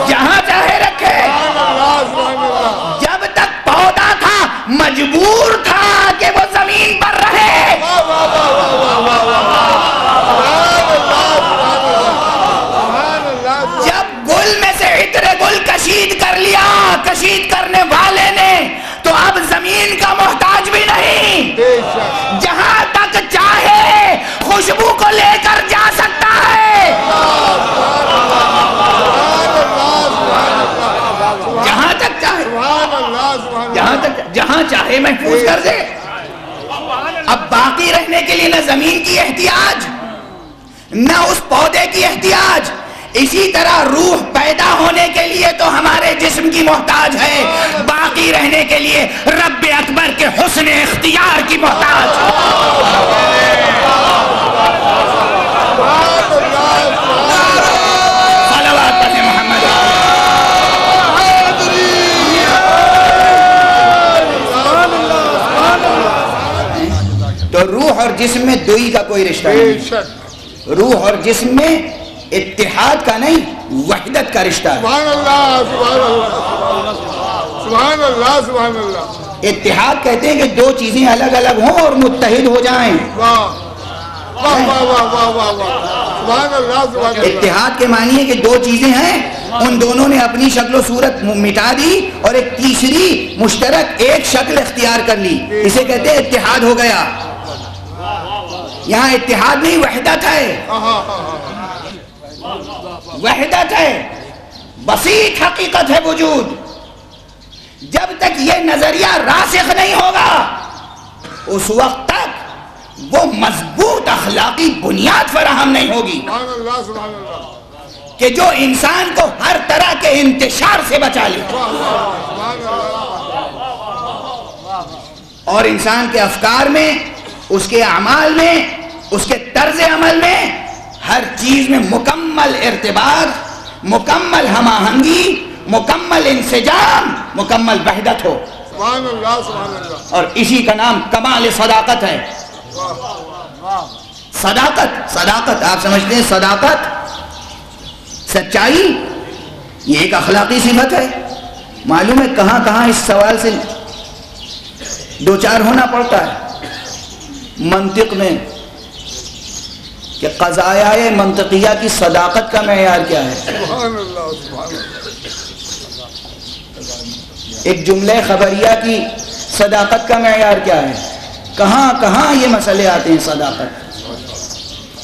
جہاں چاہے رکھے۔ جب تک پودا تھا مجبور تھا کہ وہ زمین پر رہے، جب گل میں سے عطر گل کشید کر لیا کشید کرنے والے نے، تو اب زمین کا محتاج بھی نہیں، جہاں تک چاہے خوشبو کو لے کر جا سکتا ہے، جہاں تک چاہے، جہاں چاہے محفوظ کر دے۔ اب باقی رہنے کے لیے نہ زمین کی احتیاج نہ اس پودے کی احتیاج، اسی طرح روح پیدا ہونے کے لیے تو ہمارے جسم کی محتاج ہے، باقی رہنے کے لیے رب اکبر کے حسن اختیار کی محتاج۔ صلوات پڑھیں محمد۔ تو روح اور جسم میں دوئی کا کوئی رشتہ نہیں، روح اور جسم میں اتحاد کا نہیں وحدت کا رشتہ ہے۔ سبحان اللہ، سبحان اللہ، سبحان اللہ، سبحان اللہ۔ اتحاد کہتے ہیں کہ دو چیزیں الگ الگ ہوں اور متحد ہو جائیں۔ واہ واہ واہ واہ واہ واہ واہ، سبحان اللہ، سبحان اللہ۔ اتحاد کے معنی ہے کہ دو چیزیں ہیں، ان دونوں نے اپنی شکل و صورت مٹا دی اور ایک تیسری مشترک ایک شکل اختیار کر لی، اسے کہتے ہیں اتحاد ہو گیا۔ یہاں اتحاد نہیں وحدت ہے، وحدت ہے، بسیط حقیقت ہے وجود۔ جب تک یہ نظریہ راسخ نہیں ہوگا اس وقت تک وہ مضبوط اخلاقی بنیاد فراہم نہیں ہوگی سبحان اللہ، سبحان اللہ۔ کہ جو انسان کو ہر طرح کے انتشار سے بچا لے اور انسان کے افکار میں، اس کے اعمال میں، اس کے طرز عمل میں، ہر چیز میں مکمل ارتباط، مکمل ہم آہنگی، مکمل انسجام، مکمل وحدت ہو۔ سبحان اللہ، سبحان اللہ۔ اور اسی کا نام کمال صداقت ہے۔ صداقت، صداقت آپ سمجھتے ہیں صداقت سچائی، یہ ایک اخلاقی صفت ہے۔ معلوم ہے کہاں کہاں اس سوال سے دو چار ہونا پڑتا ہے منطق میں کہ قضایہ منطقیہ کی صداقت کا معیار کیا ہے۔ سبحان اللہ، سبحان اللہ۔ ایک جملہ خبریہ کی صداقت کا معیار کیا ہے، کہاں کہاں یہ مسئلے آتے ہیں صداقت،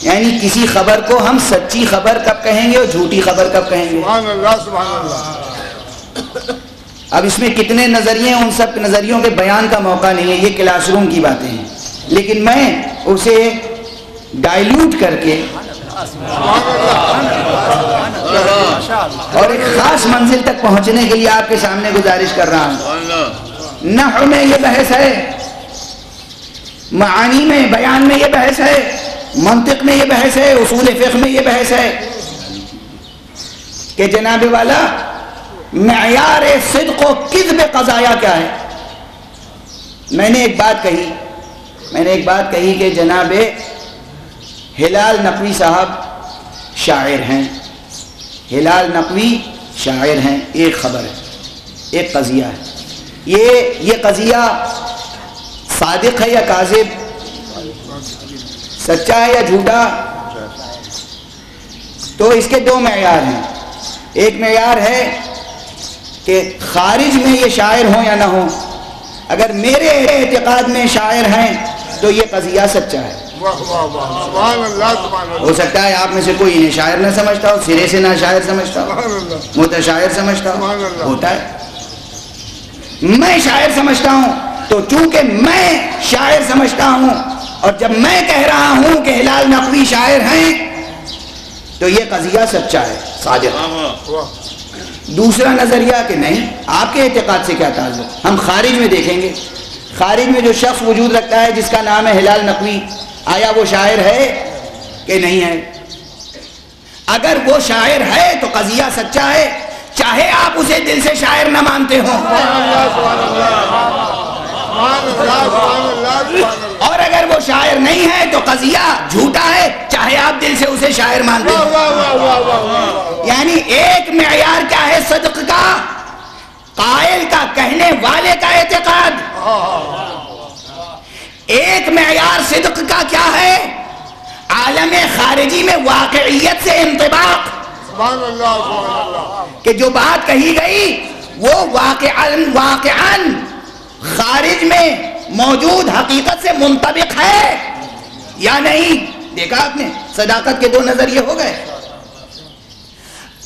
یعنی کسی خبر کو ہم سچی خبر کب کہیں گے اور جھوٹی خبر کب کہیں گے۔ سبحان اللہ، سبحان اللہ۔ اب اس میں کتنے نظریے ہیں، ان سب نظریوں کے بیان کا موقع نہیں ہے، یہ کلاس روم کی باتیں ہیں، لیکن میں اسے ڈائلیوٹ کر کے اور ایک خاص منزل تک پہنچنے کے لیے آپ کے سامنے گزارش کر رہا ہوں۔ نحو میں یہ بحث ہے، معانی میں، بیان میں یہ بحث ہے، منطق میں یہ بحث ہے، اصول فقہ میں یہ بحث ہے کہ جناب والا معیار صدق و کذب قضایا کیا ہے۔ میں نے ایک بات کہی کہ جناب ہلال نقوی صاحب شاعر ہیں، ہلال نقوی شاعر ہیں، ایک خبر ہے، ایک قضیہ ہے، یہ قضیہ صادق ہے یا کاذب، سچا ہے یا جھوٹا، تو اس کے دو معیار ہیں۔ ایک معیار ہے کہ خارج میں یہ شاعر ہوں یا نہ ہوں، اگر میرے اعتقاد میں شاعر ہیں تو یہ قضیہ سچا ہے۔ ہو سکتا ہے آپ میں سے کوئی انہیں شاعر نہ سمجھتا ہو، سرے سے نہ شاعر سمجھتا ہو، متشاعر سمجھتا ہو، ہوتا ہے۔ میں شاعر سمجھتا ہوں تو چونکہ میں شاعر سمجھتا ہوں اور جب میں کہہ رہا ہوں کہ ہلال نقوی شاعر ہیں تو یہ قضیہ سچا ہے، صادق۔ دوسرا نظریہ کہ نہیں، آپ کے اعتقاد سے کیا تعلق، ہم خارج میں دیکھیں گے، خارج میں جو شخص وجود رکھتا ہے جس کا نام ہے ہلال نقوی، آیا وہ شاعر ہے کہ نہیں ہے؟ اگر وہ شاعر ہے تو قضیہ سچا ہے، چاہے آپ اسے دل سے شاعر نہ مانتے ہوں، اور اگر وہ شاعر نہیں ہے تو قضیہ جھوٹا ہے، چاہے آپ دل سے اسے شاعر مانتے ہوں۔ یعنی ایک معیار کیا ہے صدق کا؟ قائل کا، کہنے والے کا اعتقاد۔ ایک معیار صدق کا کیا ہے؟ عالم خارجی میں واقعیت سے انطباق، کہ جو بات کہی گئی وہ واقعاً خارج میں موجود حقیقت سے منطبق ہے یا نہیں۔ دیکھا آپ نے، صداقت کے دو نظریے ہو گئے۔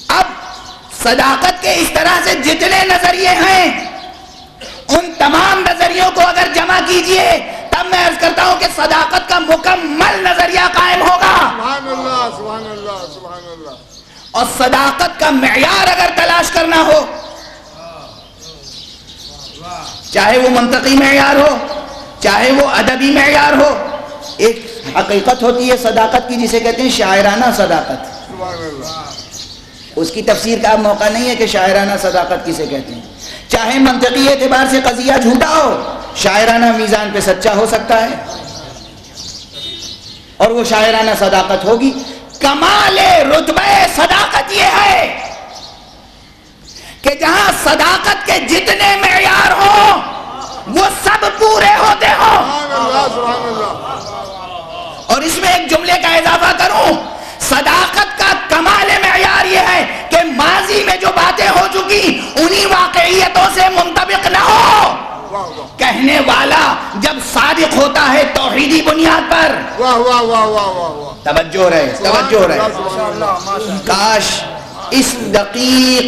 اب صداقت کے اس طرح سے جتنے نظریے ہیں ان تمام نظریوں کو اگر جمع کیجئے تب میں عرض کرتا ہوں کہ صداقت کا مکمل نظریہ قائم ہوگا۔ سبحان اللہ، سبحان اللہ، سبحان اللہ۔ اور صداقت کا معیار اگر تلاش کرنا ہو، چاہے وہ منطقی معیار ہو، چاہے وہ ادبی معیار ہو، ایک حقیقت ہوتی ہے صداقت کی جسے کہتے ہیں شاعرانہ صداقت۔ سبحان اللہ۔ اس کی تفسیر کا اب موقع نہیں ہے کہ شاعرانہ صداقت کسے کہتے ہیں۔ چاہے منطقی اعتبار سے قضیہ جھوٹا ہو، شاعرانہ میزان پہ سچا ہو سکتا ہے، اور وہ شاعرانہ صداقت ہوگی۔ کمال رتبہ صداقت یہ ہے کہ جہاں صداقت کے جتنے معیار ہوں وہ سب پورے ہوتے ہوں۔ سبحان اللہ، سبحان اللہ۔ اور اس میں ایک جملے کا اضافہ کروں، صداقت کا کمال معیار یہ ہے کہ ماضی میں جو باتیں ہو چکی انہی واقعیتوں سے منطبق نہ ہو۔ کہنے والا جب صادق ہوتا ہے توحیدی بنیاد پر، واہ واہ واہ واہ واہ، توجہ رہے، توجہ رہے، کاش اس دقیق،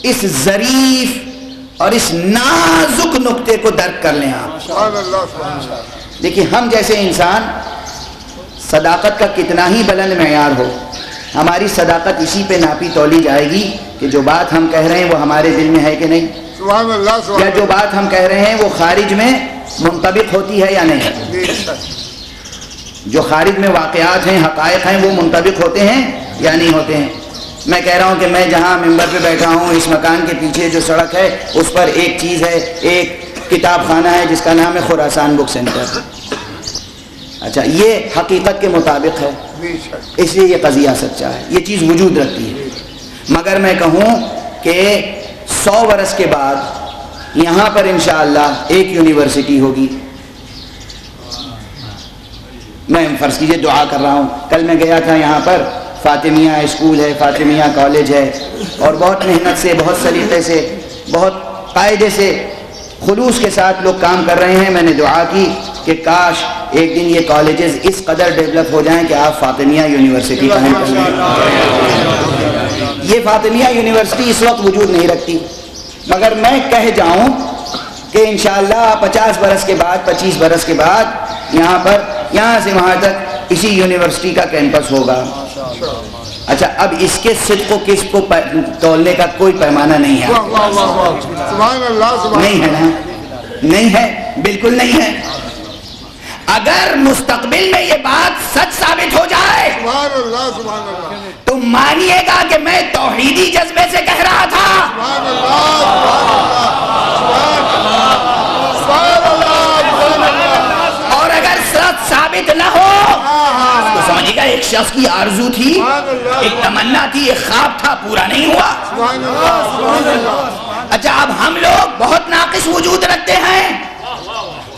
اس ظریف اور اس نازک نقطے کو درک کر لیں آپ۔ سبحان اللہ، سبحان اللہ۔ دیکھیں ہم جیسے انسان، صداقت کا کتنا ہی بلند معیار ہو، ہماری صداقت اسی پہ ناپی تولی جائے گی کہ جو بات ہم کہہ رہے ہیں وہ ہمارے دل میں ہے کہ نہیں، سبحان اللہ، سبحان یا جو بات ہم کہہ رہے ہیں وہ خارج میں منطبق ہوتی ہے یا نہیں۔ جو خارج میں واقعات ہیں، حقائق ہیں، وہ منطبق ہوتے ہیں یا نہیں ہوتے ہیں۔ میں کہہ رہا ہوں کہ میں جہاں ممبر پہ بیٹھا ہوں، اس مکان کے پیچھے جو سڑک ہے اس پر ایک چیز ہے، ایک کتاب خانہ ہے جس کا نام ہے خراسان بک سینٹر۔ اچھا، یہ حقیقت کے مطابق ہے، اس لیے یہ قضیہ سچا ہے، یہ چیز وجود رکھتی ہے۔ مگر میں کہوں کہ 100 برس کے بعد یہاں پر انشاءاللہ ایک یونیورسٹی ہوگی، میں فرض کیجئے دعا کر رہا ہوں، کل میں گیا تھا یہاں پر، فاطمیہ اسکول ہے، فاطمیہ کالج ہے، اور بہت محنت سے، بہت سلیقے سے، بہت قاعدے سے، خلوص کے ساتھ لوگ کام کر رہے ہیں۔ میں نے دعا کی کہ کاش ایک دن یہ کالجز اس قدر ڈیولپ ہو جائیں کہ آپ فاطمیہ یونیورسٹی قائم کر لیں۔ یہ فاطمیہ یونیورسٹی اس وقت وجود نہیں رکھتی، مگر میں کہہ جاؤں کہ انشاءاللہ 50 برس کے بعد، 25 برس کے بعد یہاں پر، یہاں سے وہاں تک اسی یونیورسٹی کا کیمپس ہوگا. اچھا اب اس کے صدق و کس کو تولنے کا کوئی پیمانہ نہیں ہے. نہیں ہے نا, نہیں ہے, بالکل نہیں ہے. اگر مستقبل میں یہ بات سچ ثابت ہو جائے تو مانیے گا کہ میں توحیدی جذبے سے کہہ رہا تھا. اور اگر سچ ثابت نہ ہو تو سمجھے گا ایک شخص کی آرزو تھی, ایک تمنا تھی, ایک خواب تھا, پورا نہیں ہوا. اچھا اب ہم لوگ بہت ناقص وجود رکھتے ہیں.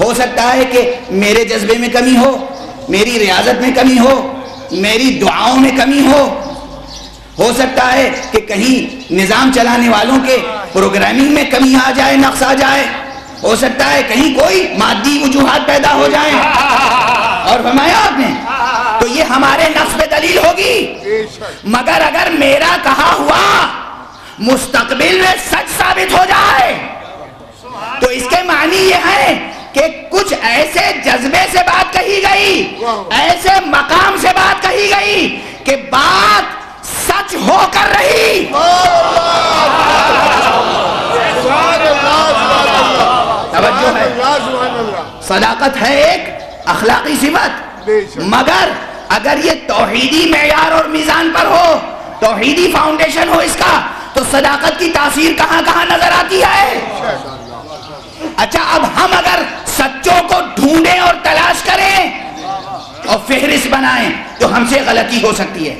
ہو سکتا ہے کہ میرے جذبے میں کمی ہو, میری ریاضت میں کمی ہو, میری دعاؤں میں کمی ہو سکتا ہے کہ کہیں نظام چلانے والوں کے پروگرامنگ میں کمی آ جائے, نقص آ جائے, ہو سکتا ہے کہیں کوئی مادی وجوہات پیدا ہو جائیں. اور فرمایا آپ نے تو یہ ہمارے نقص پہ دلیل ہوگی. مگر اگر میرا کہا ہوا مستقبل میں سچ ثابت ہو جائے تو اس کے معنی یہ ہے کہ کچھ ایسے جذبے سے بات کہی گئی, ایسے مقام سے بات کہی گئی کہ بات سچ ہو کر رہی. توجہ ہے, صداقت ہے ایک اخلاقی صفت, مگر اگر یہ توحیدی معیار اور میزان پر ہو, توحیدی فاؤنڈیشن ہو اس کا, تو صداقت کی تاثیر کہاں کہاں نظر آتی ہے. اچھا اب ہم اگر سچوں کو ڈھونڈیں اور تلاش کریں اور فہرست بنائیں تو ہم سے غلطی ہو سکتی ہے.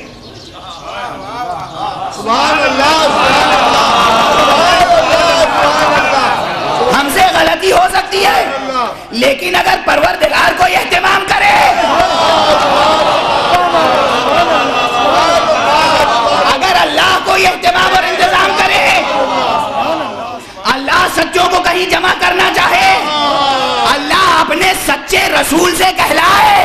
ہم سے غلطی ہو سکتی ہے, لیکن اگر پروردگار کو اہتمام کرے, اگر اللہ کو اہتمام اور انتظام کرے, اللہ سچوں کو کہیں جمع کرنا چاہے, اللہ اپنے سچے رسول سے کہلائے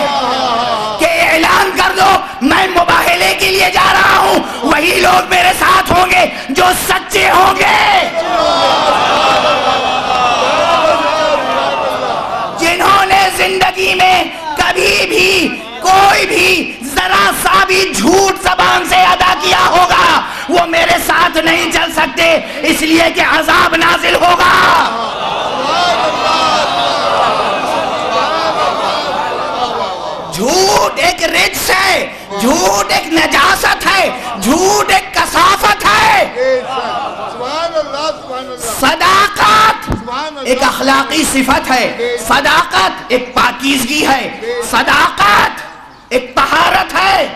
کہ اعلان کر دو میں مباہلے کے لیے جا رہا ہوں, وہی لوگ میرے ساتھ ہوں گے جو سچے ہوں گے, جنہوں نے زندگی میں کبھی بھی کوئی بھی ذرا سا بھی جھوٹ زبان سے ادا کیا ہوگا وہ میرے ساتھ نہیں چل سکتے, اس لیے کہ عذاب نازل ہوگا. جھوٹ ایک رجس ہے, جھوٹ ایک نجاست ہے, جھوٹ ایک کثافت ہے. صداقت ایک اخلاقی صفت ہے, صداقت ایک پاکیزگی ہے, صداقت ایک طہارت ہے,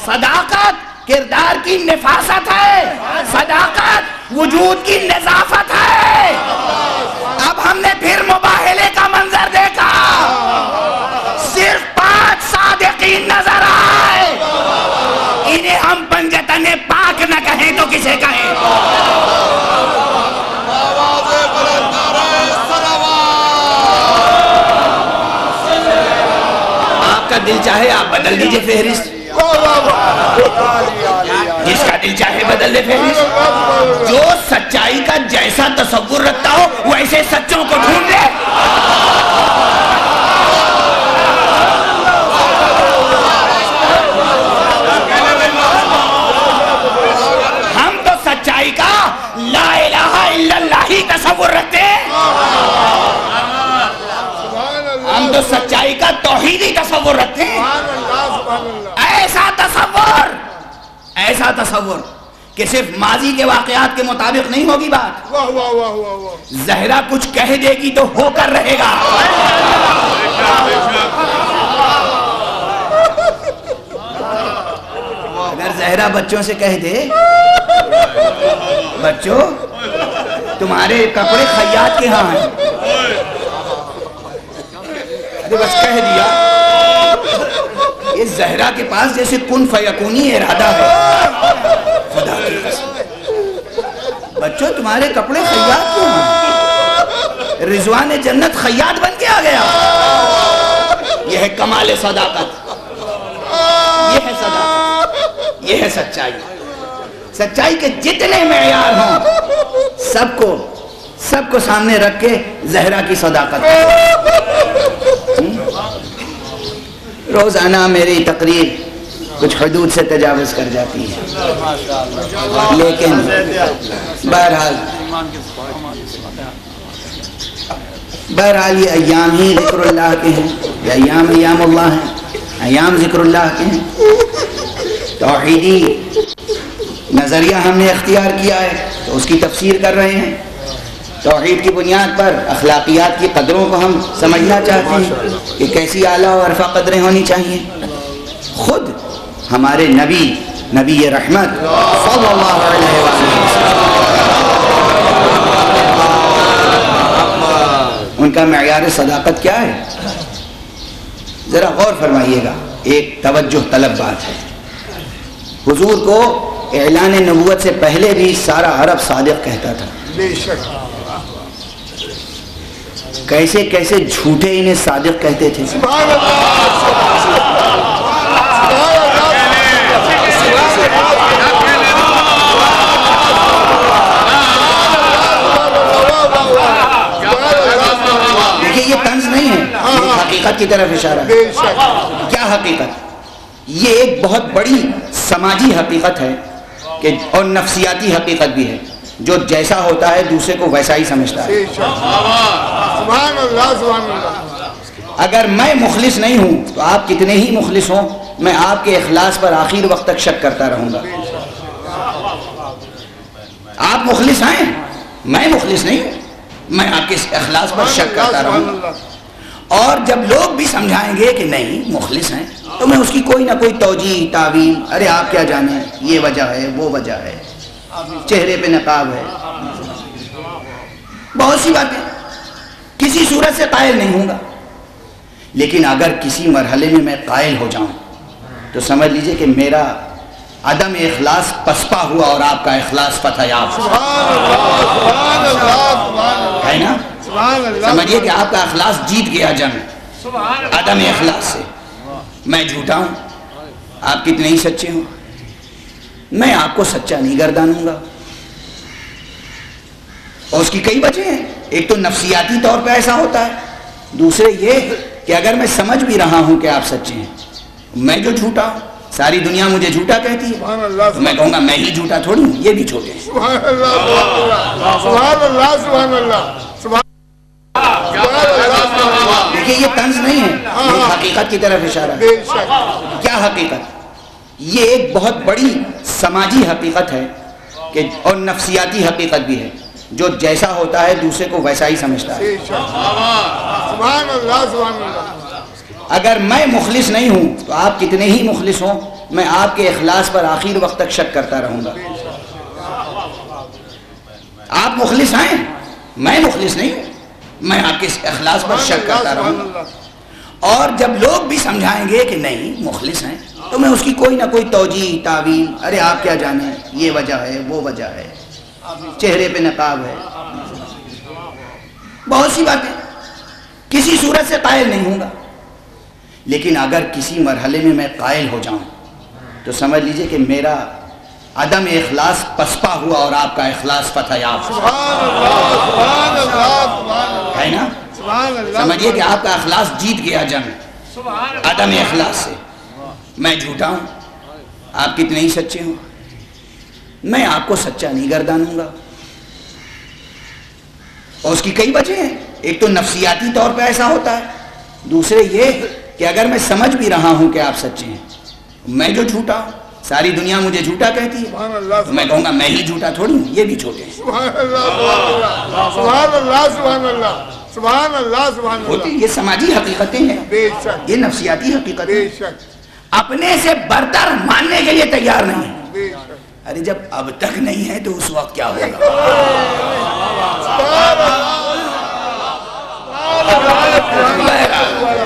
صداقت کردار کی نفاست ہے, صداقت وجود کی نظافت ہے. اب ہم نے پھر مباہلے کا منظر دیکھا, صرف 5 صادقین نظر آئے, انہیں ہم پنجتن پاک نہ کہیں تو کسے کہیں. آپ کا دل چاہے آپ بدل دیجئے فہرست, جس کا دل چاہے بدل دے فہرست, جو سچائی کا جیسا تصور رکھتا ہو ویسے سچوں کو ڈھونڈ لے. ہم تو سچائی کا لا الہ الا اللہ ہی تصور رکھتے ہیں, ہم تو سچائی کا توحیدی تصور رکھتے ہیں. ایسا تصور کہ صرف ماضی کے واقعات کے مطابق نہیں ہوگی بات, زہرا کچھ کہہ دے گی تو ہو کر رہے گا. اگر زہرا بچوں سے کہہ دے بچوں تمہارے کپڑے خیاط کے ہاں ہیں, بس کہہ دیا, یہ زہرا کے پاس جیسے کن فیکونی ارادہ ہے. خدا کی قسم بچوں تمہارے کپڑے خیاط کیوں ہیں, رضوان جنت خیاط بن کے آ گیا. یہ ہے کمال صداقت, یہ ہے صداقت, یہ ہے سچائی. سچائی کے جتنے معیار ہوں سب کو سامنے رکھ کے زہرا کی صداقت. روزانہ میری تقریر کچھ حدود سے تجاوز کر جاتی ہے، لیکن بہرحال یہ ایام ہی ذکر اللہ کے ہیں، یہ ایام اللہ ہیں، ایام ذکر اللہ کے ہیں۔ توحیدی نظریہ ہم نے اختیار کیا ہے تو اس کی تفسیر کر رہے ہیں۔ توحید کی بنیاد پر اخلاقیات کی قدروں کو ہم سمجھنا چاہتے ہیں کہ کیسی اعلیٰ و عرفہ قدریں ہونی چاہیے۔ خود ہمارے نبی رحمت صلی اللہ علیہ وسلم ان کا معیار صداقت کیا ہے؟ ذرا غور فرمائیے گا، ایک توجہ طلب بات ہے۔ حضور کو اعلان نبوت سے پہلے بھی سارا عرب صادق کہتا تھا، بے شک کیسے کیسے جھوٹے انہیں صادق کہتے تھے۔ سبحان اللہ دیکھیے یہ طنز نہیں ہے، یہ حقیقت کی طرف اشارہ ہے۔ بے شک کیا حقیقت؟ یہ ایک بہت بڑی سماجی حقیقت ہے کہ اور نفسیاتی حقیقت بھی ہے، جو جیسا ہوتا ہے دوسرے کو ویسا ہی سمجھتا ہے۔ بے شک سبحان اللہ سبحان اللہ۔ اگر میں مخلص نہیں ہوں تو آپ کتنے ہی مخلص ہوں، میں آپ کے اخلاص پر آخر وقت تک شک کرتا رہوں گا۔ آپ مخلص ہیں، میں مخلص نہیں ہوں، میں آپ کے اخلاص پر شک کرتا رہوں گا۔ اور جب لوگ بھی سمجھائیں گے کہ نہیں مخلص ہیں تو میں اس کی کوئی نہ کوئی توجیہ تعویل، ارے آپ کیا جانیں یہ وجہ ہے وہ وجہ ہے، چہرے پہ نقاب ہے، بہت سی باتیں کسی صورت سے قائل نہیں ہوں گا۔ لیکن اگر کسی مرحلے میں قائل ہو جاؤں تو سمجھ لیجئے کہ میرا عدم اخلاص پسپا ہوا اور آپ کا اخلاص فتح یاب ہے نا۔ سمجھیے کہ آپ کا اخلاص جیت گیا جنگ عدم اخلاص سے۔ میں جھوٹا ہوں، آپ کتنے ہی سچے ہوں، میں آپ کو سچا نہیں گردانوں گا۔ اور اس کی کئی وجہ ہیں، ایک تو نفسیاتی طور پہ ایسا ہوتا ہے، دوسرے یہ کہ اگر میں سمجھ بھی رہا ہوں کہ آپ سچے ہیں، میں جو جھوٹا ہوں، ساری دنیا مجھے جھوٹا کہتی ہے تو میں کہوں گا میں ہی جھوٹا تھوڑی ہوں، یہ بھی چھوٹے ہیں۔ سبحان اللہ سبحان اللہ سبحان اللہ سبحان اللہ۔ دیکھیے یہ طنز نہیں ہے، یہ حقیقت کی طرف اشارہ ہے۔ بے شک کیا حقیقت؟ یہ ایک بہت بڑی سماجی حقیقت ہے کہ اور نفسیاتی حقیقت بھی ہے، جو جیسا ہوتا ہے دوسرے کو ویسا ہی سمجھتا ہے۔ بے شک سبحان اللہ سبحان اللہ۔ اگر میں مخلص نہیں ہوں تو آپ کتنے ہی مخلص ہوں، میں آپ کے اخلاص پر آخر وقت تک شک کرتا رہوں گا۔ آپ مخلص ہیں، میں مخلص نہیں ہوں، میں آپ کے اخلاص پر شک کرتا رہوں گا۔ اور جب لوگ بھی سمجھائیں گے کہ نہیں مخلص ہیں تو میں اس کی کوئی نہ کوئی توجیہ تعویل، ارے آپ کیا جانیں یہ وجہ ہے وہ وجہ ہے، چہرے پہ نقاب ہے، بہت سی باتیں کسی صورت سے قائل نہیں ہوں گا۔ لیکن اگر کسی مرحلے میں میں قائل ہو جاؤں تو سمجھ لیجئے کہ میرا عدم اخلاص پسپا ہوا اور آپ کا اخلاص فتح یاب ہے نا۔ سمجھیے کہ آپ کا اخلاص جیت گیا جنگ عدم اخلاص سے۔ میں جھوٹا ہوں، آپ کتنے ہی سچے ہوں، میں آپ کو سچا نہیں گردانوں گا۔ اور اس کی کئی وجہ ہیں، ایک تو نفسیاتی طور پہ ایسا ہوتا ہے، دوسرے یہ کہ اگر میں سمجھ بھی رہا ہوں کہ آپ سچے ہیں، میں جو جھوٹا ہوں، ساری دنیا مجھے جھوٹا کہتی ہے تو میں کہوں گا میں ہی جھوٹا تھوڑی ہوں، یہ بھی چھوٹے ہیں۔ سبحان اللہ سبحان اللہ سبحان اللہ سبحان اللہ سبحان ہوتی اللہ۔ یہ سماجی حقیقتیں ہیں، بے شک یہ نفسیاتی حقیقتیں بے ہیں۔ شک اپنے سے برتر ماننے کے لیے تیار نہیں ہیں۔ بے شک ارے جب اب تک نہیں ہے تو اس وقت کیا ہوگا؟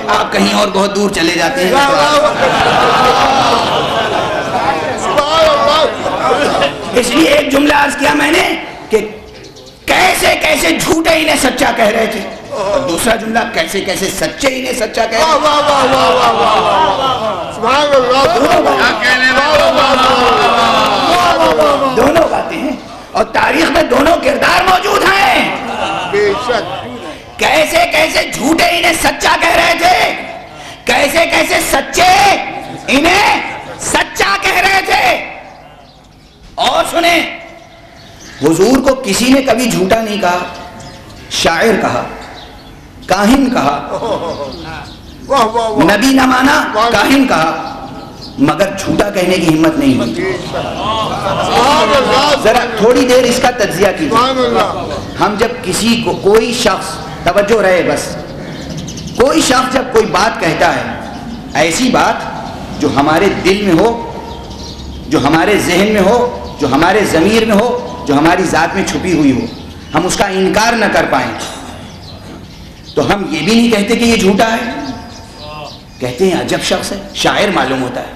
آپ کہیں اور بہت دور چلے جاتے ہیں۔ اس لیے ایک جملہ عرض کیا میں نے کہ کیسے کیسے جھوٹے انہیں سچا کہہ رہے تھے، اور دوسرا جملہ کیسے کیسے سچے انہیں سچا کہہ رہے تھے۔ سبحان اللہ دونوں باتیں ہیں اور تاریخ میں دونوں کردار موجود ہیں۔ بے شک کیسے کیسے جھوٹے انہیں سچا کہہ رہے تھے، کیسے کیسے سچے انہیں سچا کہہ رہے تھے. اور سنیں، حضور کو کسی نے کبھی جھوٹا نہیں کہا، شاعر کہا، کاہن کہا، نبی نہ مانا کاہن کہا، مگر جھوٹا کہنے کی ہمت نہیں ہوئی. ذرا تھوڑی دیر اس کا تجزیہ کیجیے. ہم جب کسی کو، کوئی شخص، توجہ رہے بس، کوئی شخص جب کوئی بات کہتا ہے، ایسی بات جو ہمارے دل میں ہو، جو ہمارے ذہن میں ہو، جو ہمارے ضمیر میں ہو، جو ہماری ذات میں چھپی ہوئی ہو، ہم اس کا انکار نہ کر پائیں، تو ہم یہ بھی نہیں کہتے کہ یہ جھوٹا ہے. کہتے ہیں عجب شخص ہے، شاعر معلوم ہوتا ہے.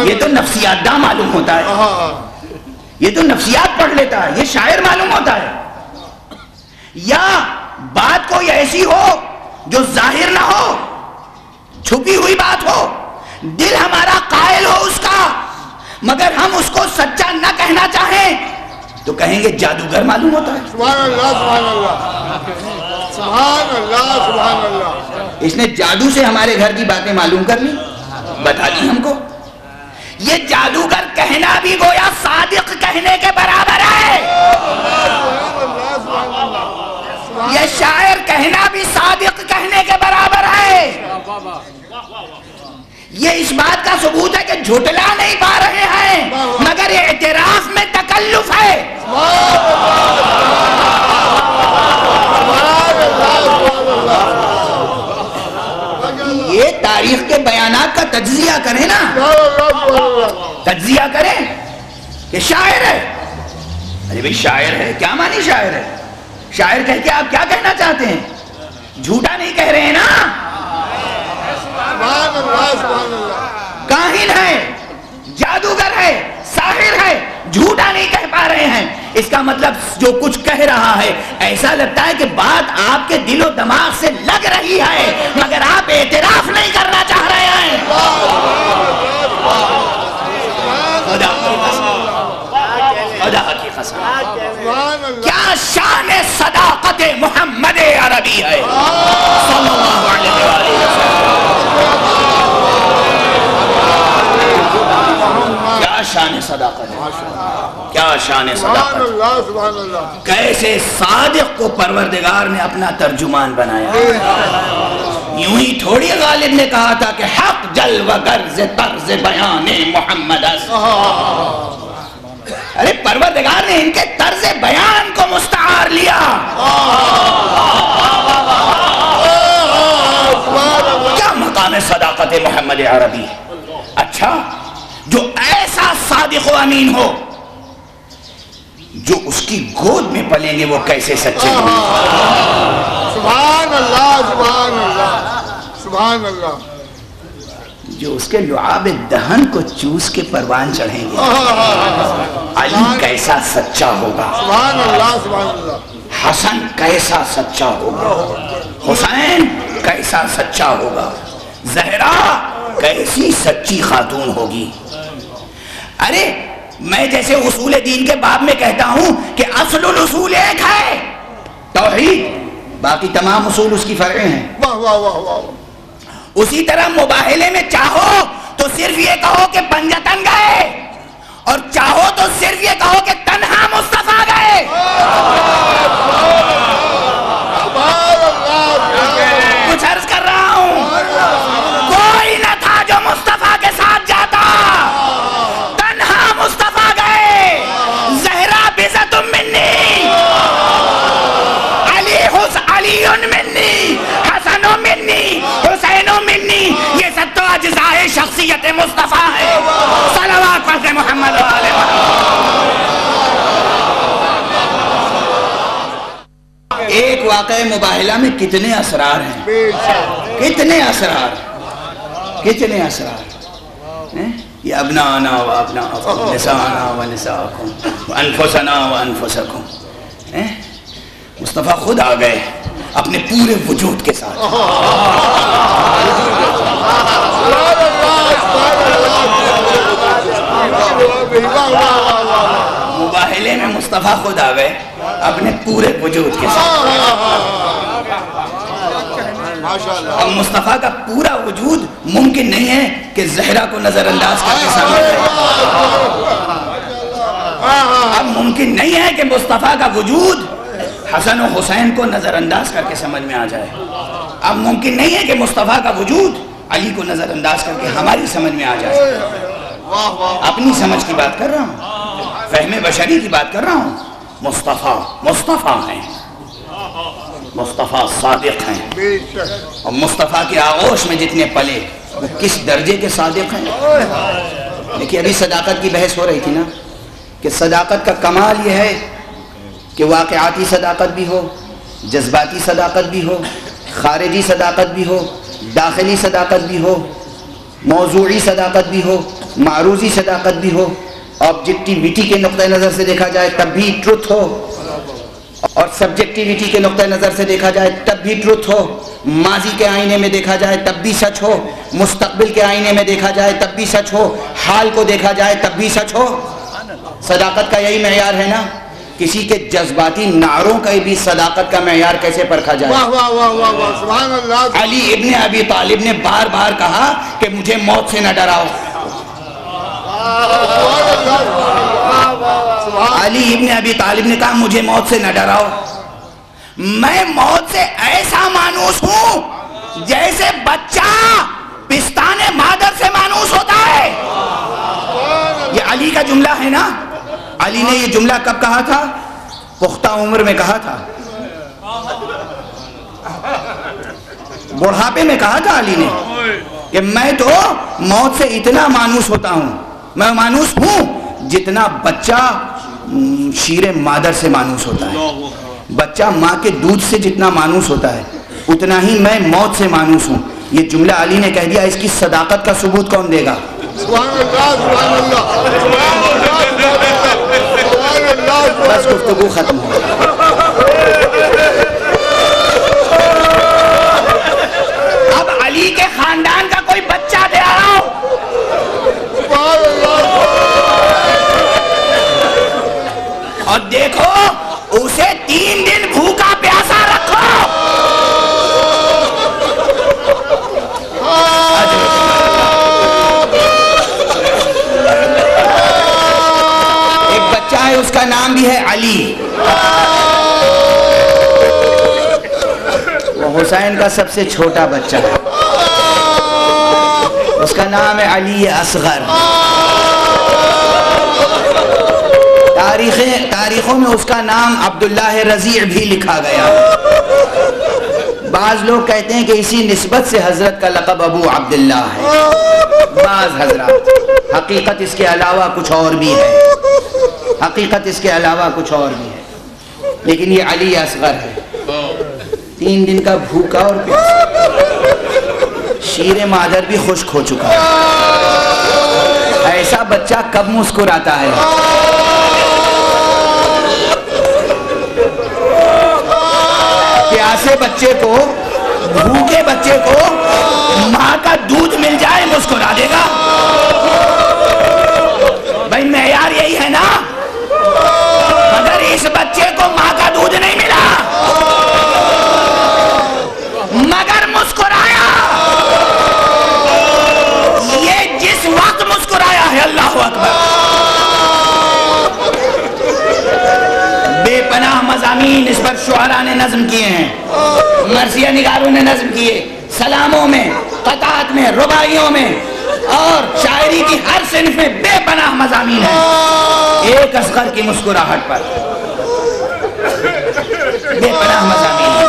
یہ تو نفسیات داں معلوم ہوتا ہے، یہ تو نفسیات پڑھ لیتا ہے، یہ شاعر معلوم ہوتا ہے. یا بات کوئی ایسی ہو جو ظاہر نہ ہو، چھپی ہوئی بات ہو، دل ہمارا قائل ہو اس کا، مگر ہم اس کو سچا نہ کہنا چاہیں تو کہیں گے جادوگر معلوم ہوتا ہے. سبحان اللہ، سبحان اللہ، سبحان اللہ، سبحان اللہ. اس نے جادو سے ہمارے گھر کی باتیں معلوم کر لی، بتا دی ہم کو. یہ جادوگر کہنا بھی گویا صادق کہنے کے برابر ہے. یہ شاعر کہنا بھی صادق کہنے کے برابر ہے. یہ اس بات کا ثبوت ہے کہ جھٹلا نہیں پا رہے ہیں، مگر اعتراف میں تکلف ہے. یہ تاریخ کے بیانات کا تجزیہ کریں نا، تجزیہ کریں کہ شاعر ہے. ارے بھئی شاعر ہے، کیا معنی شاعر ہے؟ شاعر کہہ کے آپ کیا کہنا چاہتے ہیں؟ جھوٹا نہیں کہہ رہے ہیں نا. کاہن ہے، جادوگر ہے، ساحر ہے، جھوٹا نہیں کہہ پا رہے ہیں. اس کا مطلب جو کچھ کہہ رہا ہے ایسا لگتا ہے کہ بات آپ کے دل و دماغ سے لگ رہی ہے، مگر آپ اعتراف نہیں کرنا چاہ رہے ہیں. خدا کی قسم، کیا شان صداقت محمد عربی ہے صلی اللہ علیہ وسلم. کیا شان صداقت ہے، کیا شان صداقت. کیسے صادق کو پروردگار نے اپنا ترجمان بنایا. یوں ہی تھوڑی غالب نے کہا تھا کہ حق جلوہ گرز طرز بیان محمد. ارے پروردگار نے ان کے طرز بیان کو مستعار لیا. کیا مقام صداقت محمد عربی. اچھا، جو ایسا صادق و امین ہو، جو اس کی گود میں پلیں گے وہ کیسے سچے ہوں. سبحان اللہ، سبحان اللہ، سبحان اللہ. جو اس کے لعاب دہن کو چوس کے پروان چڑھیں گے، علی کیسا سچا ہوگا، سبحان اللہ، سبحان اللہ. حسن کیسا سچا ہوگا، حسین کیسا سچا ہوگا، زہرا کیسی سچی خاتون ہوگی. ارے میں جیسے اصول دین کے باب میں کہتا ہوں کہ اصل الاصول ایک ہے، توحید، باقی تمام اصول اس کی فرعیں ہیں. واہ واہ واہ واہ. اسی طرح مباہلے میں چاہو تو صرف یہ کہو کہ پنجتن گئے، اور چاہو تو صرف یہ کہو کہ تنہا مصطفیٰ گئے. کچھ عرض کر رہا ہوں، کوئی نہ تھا جو مصطفیٰ کے ساتھ جاتا، تنہا مصطفیٰ گئے. زہرا بزت منی، علی منی، حسن منی، حسین منی. یہ سب تو اجزاء شخصیت مصطفیٰ ہے. صلوات پڑھتے محمد و آل محمد. ایک واقعہ مباہلہ میں کتنے اسرار ہیں، کتنے اسرار، کتنے اسرار. یہ ابنانا و ابناءکم، نسانا و نساءکم، وانفسنا و انفسکم. مصطفیٰ خود آ گئے اپنے پورے وجود کے ساتھ. مباہلے میں مصطفیٰ خود آ گئے اپنے پورے وجود کے ساتھ. اب مصطفیٰ کا پورا وجود ممکن نہیں ہے کہ زہرا کو نظر انداز کر کے سامنے آئے. اب ممکن نہیں ہے کہ مصطفیٰ کا وجود حسن و حسین کو نظر انداز کر کے سمجھ میں آ جائے. اب ممکن نہیں ہے کہ مصطفیٰ کا وجود علی کو نظر انداز کر کے ہماری سمجھ میں آ جائے. اپنی سمجھ کی بات کر رہا ہوں, فہم بشری کی بات کر رہا ہوں. مصطفیٰ ہیں, مصطفیٰ صادق ہیں, اور مصطفیٰ کے آغوش میں جتنے پلے وہ کس درجے کے صادق ہیں. دیکھیے ابھی صداقت کی بحث ہو رہی تھی نا, کہ صداقت کا کمال یہ ہے کہ واقعاتی صداقت بھی ہو, جذباتی صداقت بھی ہو, خارجی صداقت بھی ہو, داخلی صداقت بھی ہو, موضوعی صداقت بھی ہو, معروضی صداقت بھی ہو, آبجیکٹیویٹی کے نقطہ نظر سے دیکھا جائے تب بھی ٹروتھ ہو, اور سبجیکٹیویٹی کے نقطہ نظر سے دیکھا جائے تب بھی ٹروتھ ہو, ماضی کے آئینے میں دیکھا جائے تب بھی سچ ہو, مستقبل کے آئینے میں دیکھا جائے تب بھی سچ ہو, حال کو دیکھا جائے تب بھی سچ ہو. صداقت کا یہی معیار ہے نا. کسی کے جذباتی نعروں کا بھی صداقت کا معیار کیسے پرکھا جائے. سبحان اللہ. علی ابن ابی طالب نے بار بار کہا کہ مجھے موت سے نہ ڈراؤ. علی ابن ابی طالب نے کہا مجھے موت سے نہ ڈراؤ, میں موت سے ایسا مانوس ہوں جیسے بچہ پستان مادر سے مانوس ہوتا ہے. یہ علی کا جملہ ہے نا. علی نے یہ جملہ کب کہا تھا؟ پختہ عمر میں کہا تھا, بڑھاپے میں کہا تھا علی نے کہ میں تو موت سے اتنا مانوس ہوتا ہوں, میں مانوس ہوں جتنا بچہ شیر مادر سے مانوس ہوتا ہے. بچہ ماں کے دودھ سے جتنا مانوس ہوتا ہے اتنا ہی میں موت سے مانوس ہوں. یہ جملہ علی نے کہہ دیا, اس کی صداقت کا ثبوت کون دے گا؟ بس گفتگو ختم ہو. اب علی کے خاندان کا کوئی بچہ دے آ رہا ہو, اور دیکھو اسے 3 دن بھوکا پیاسا رکھو. ایک بچہ ہے, اس کا نام بھی ہے علی. وہ حسین کا سب سے چھوٹا بچہ ہے, اس کا نام ہے علی اصغر. تاریخوں میں اس کا نام عبداللہ رضیع بھی لکھا گیا. بعض لوگ کہتے ہیں کہ اسی نسبت سے حضرت کا لقب ابو عبداللہ ہے. بعض حضرات, حقیقت اس کے علاوہ کچھ اور بھی ہے, حقیقت اس کے علاوہ کچھ اور بھی ہے, لیکن یہ علی اصغر ہے. 3 دن کا بھوکا اور پیاسا, شیر مادر بھی خشک ہو چکا ہے. ایسا بچہ کب مسکراتا ہے؟ پیاسے بچے کو, بھوکے بچے کو ماں کا دودھ مل جائے مسکرا دے گا. بھائی معیار یہی ہے نا. مگر اس بچے کو ماں کا دودھ نہیں ملا مگر مسکرایا. یہ جس وقت مسکرایا ہے, اللہ اکبر, بے پناہ مضامین اس پر شعراء نے نظم کیے ہیں, مرثیہ نگاروں نے نظم کیے, سلاموں میں, قطعات میں, رباعیوں میں, اور شاعری کی ہر صنف میں بے پناہ مضامین ہیں. ایک اصغر کی مسکراہٹ پر بے پناہ مضامین ہیں.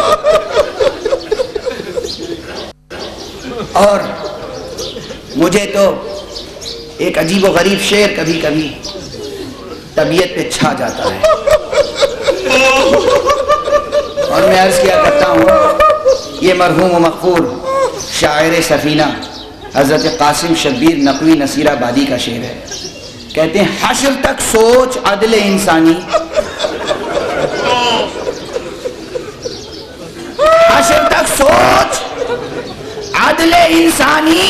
اور مجھے تو ایک عجیب و غریب شعر کبھی کبھی طبیعت پہ چھا جاتا ہے, اور میں عرض کیا کرتا ہوں, یہ مرحوم و مغفور شاعر سفینہ حضرت قاسم شبیر نقوی نصیر آبادی کا شعر ہے. کہتے ہیں حشر تک سوچ عدل انسانی, حشر تک سوچ عدل انسانی,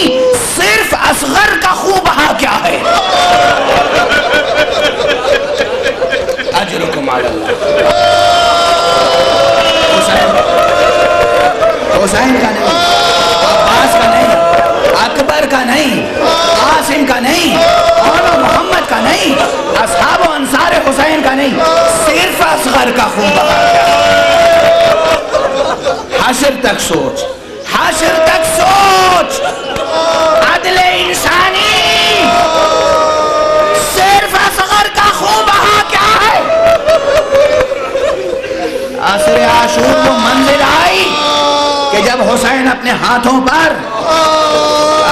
صرف اصغر کا خوب بہا کیا ہے. اجرکم علی اللہ. حسین کا نام آشور وہ منزل آئی کہ جب حسین اپنے ہاتھوں پر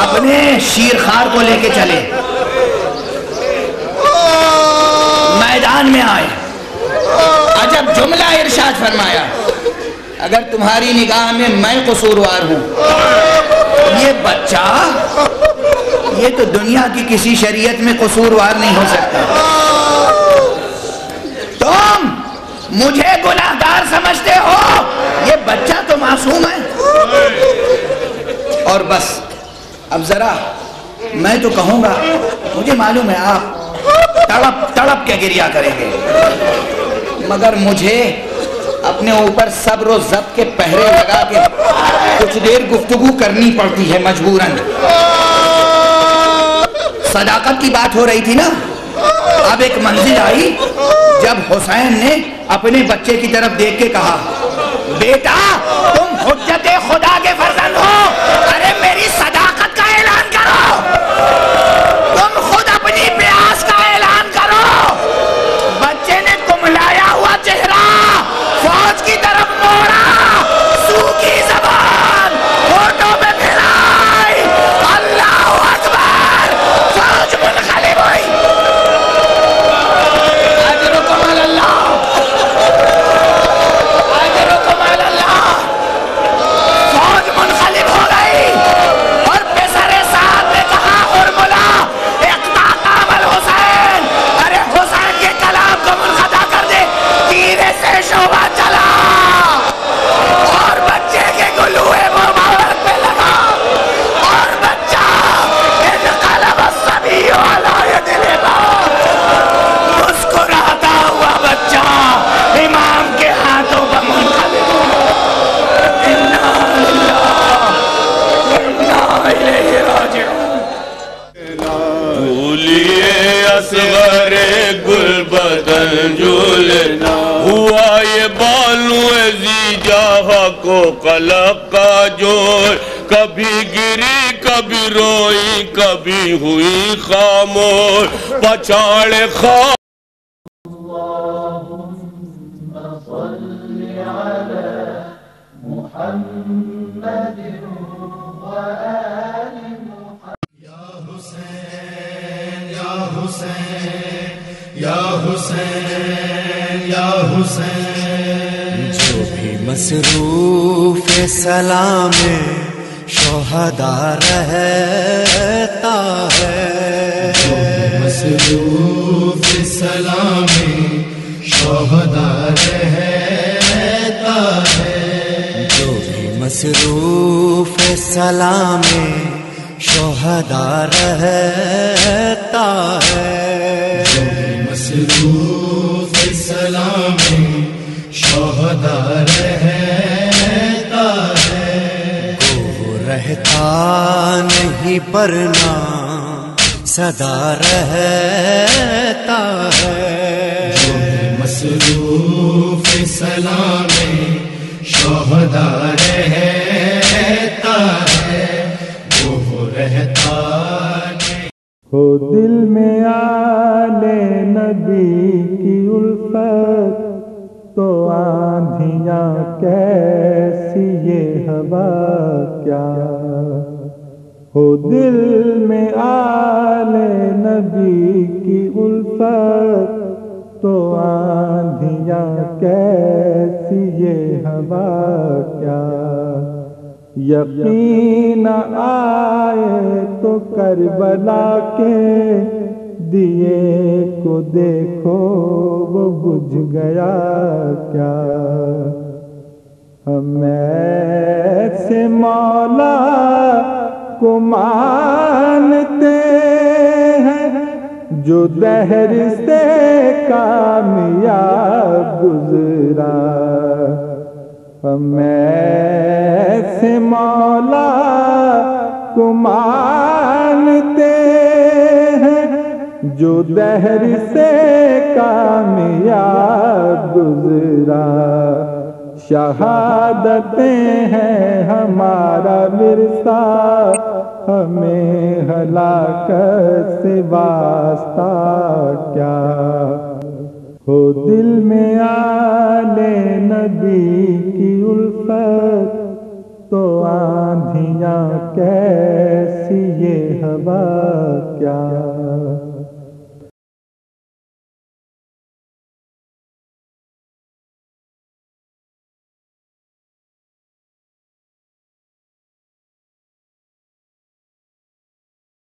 اپنے شیرخوار کو لے کے چلے، میدان میں آئے، عجب جملہ ارشاد فرمایا، اگر تمہاری نگاہ میں قصوروار ہوں، یہ بچہ یہ تو دنیا کی کسی شریعت میں قصوروار نہیں ہو سکتا، تم مجھے گناہگار سمجھتے ہو، یہ بچہ تو معصوم ہے۔ اور بس اب ذرا میں تو کہوں گا، مجھے معلوم ہے آپ تڑپ تڑپ کے گریا کریں گے، مگر مجھے اپنے اوپر صبر و ضبط کے پہرے لگا کے کچھ دیر گفتگو کرنی پڑتی ہے مجبوراً۔ صداقت کی بات ہو رہی تھی نا، اب ایک منزل آئی جب حسین نے اپنے بچے کی طرف دیکھ کے کہا، بیٹا تم حجت خدا کے فرزند ہو، ارے میری صداقت کا اعلان کرو، تم خود اپنی پیاس کا اعلان کرو۔ بچے نے کملایا ہوا چہرہ فوج کی طرف موڑا، سوکھی زبان ہونٹوں پہ پھیلائی، اللہ اکبر، فوج منقلب ہوئی۔ اجرکم علی اللہ، اجرکم علی اللہ، فوج منقلب ہو گئی اور پسر سعد نے کہا، ارملا اقطع قام الحسین، ارے حسین کے کلام کو منقطع کر دے، تیرے سے شعبہ چلا اور بچے کے گلوئے مبارک پہ لگا، اور بچہ انقلب الصبی علی ید الامام، مسکراتا ہوا بچہ امام کے ہاتھوں پر منقلب ہوا۔ انا للہ و انا الیہ راجعون۔ جھولیے اصغر گل بدن جھولنا، ہوا یہ بالو زیجاہ کو قلق کا جوڑ، کبھی گری کبھی روئی کبھی ہوئی خاموش، پچھاڑ خاموش۔ جو بھی مصروف سلام شہداء رہتا ہے، جو بھی مصروف سلام شہداء رہتا ہے، جو بھی مصروف سلام شہداء رہتا ہے، جو بھی مصروف سلام شہداء رہتا ہے، وہ رہتا نہیں پرنا صدا رہتا ہے، جو بھی مصروف سلام شہداء رہتا ہے، وہ رہتا ہو دل میں آل نبی کی الفت، تو آندھیاں کیسی یہ ہوا کیا، ہو دل میں آل نبی کی الفت، تو آندھیاں کیسی یہ ہوا کیا، یقین آئے تو کربلا کے دیے کو دیکھو وہ بجھ گیا کیا، ہم ایسے مولا کو مانتے ہیں جو دہر سے کامیاب گزرا، ہم ایسے مولا کو مانتے ہیں جو دہر سے کامیاب گزرا، شہادتیں ہیں ہمارا ورثہ، ہمیں ہلاکت سے واسطہ کیا، ہو دل میں آلے نبی کی الفت تو آندھیاں کیسی یہ ہوا کیا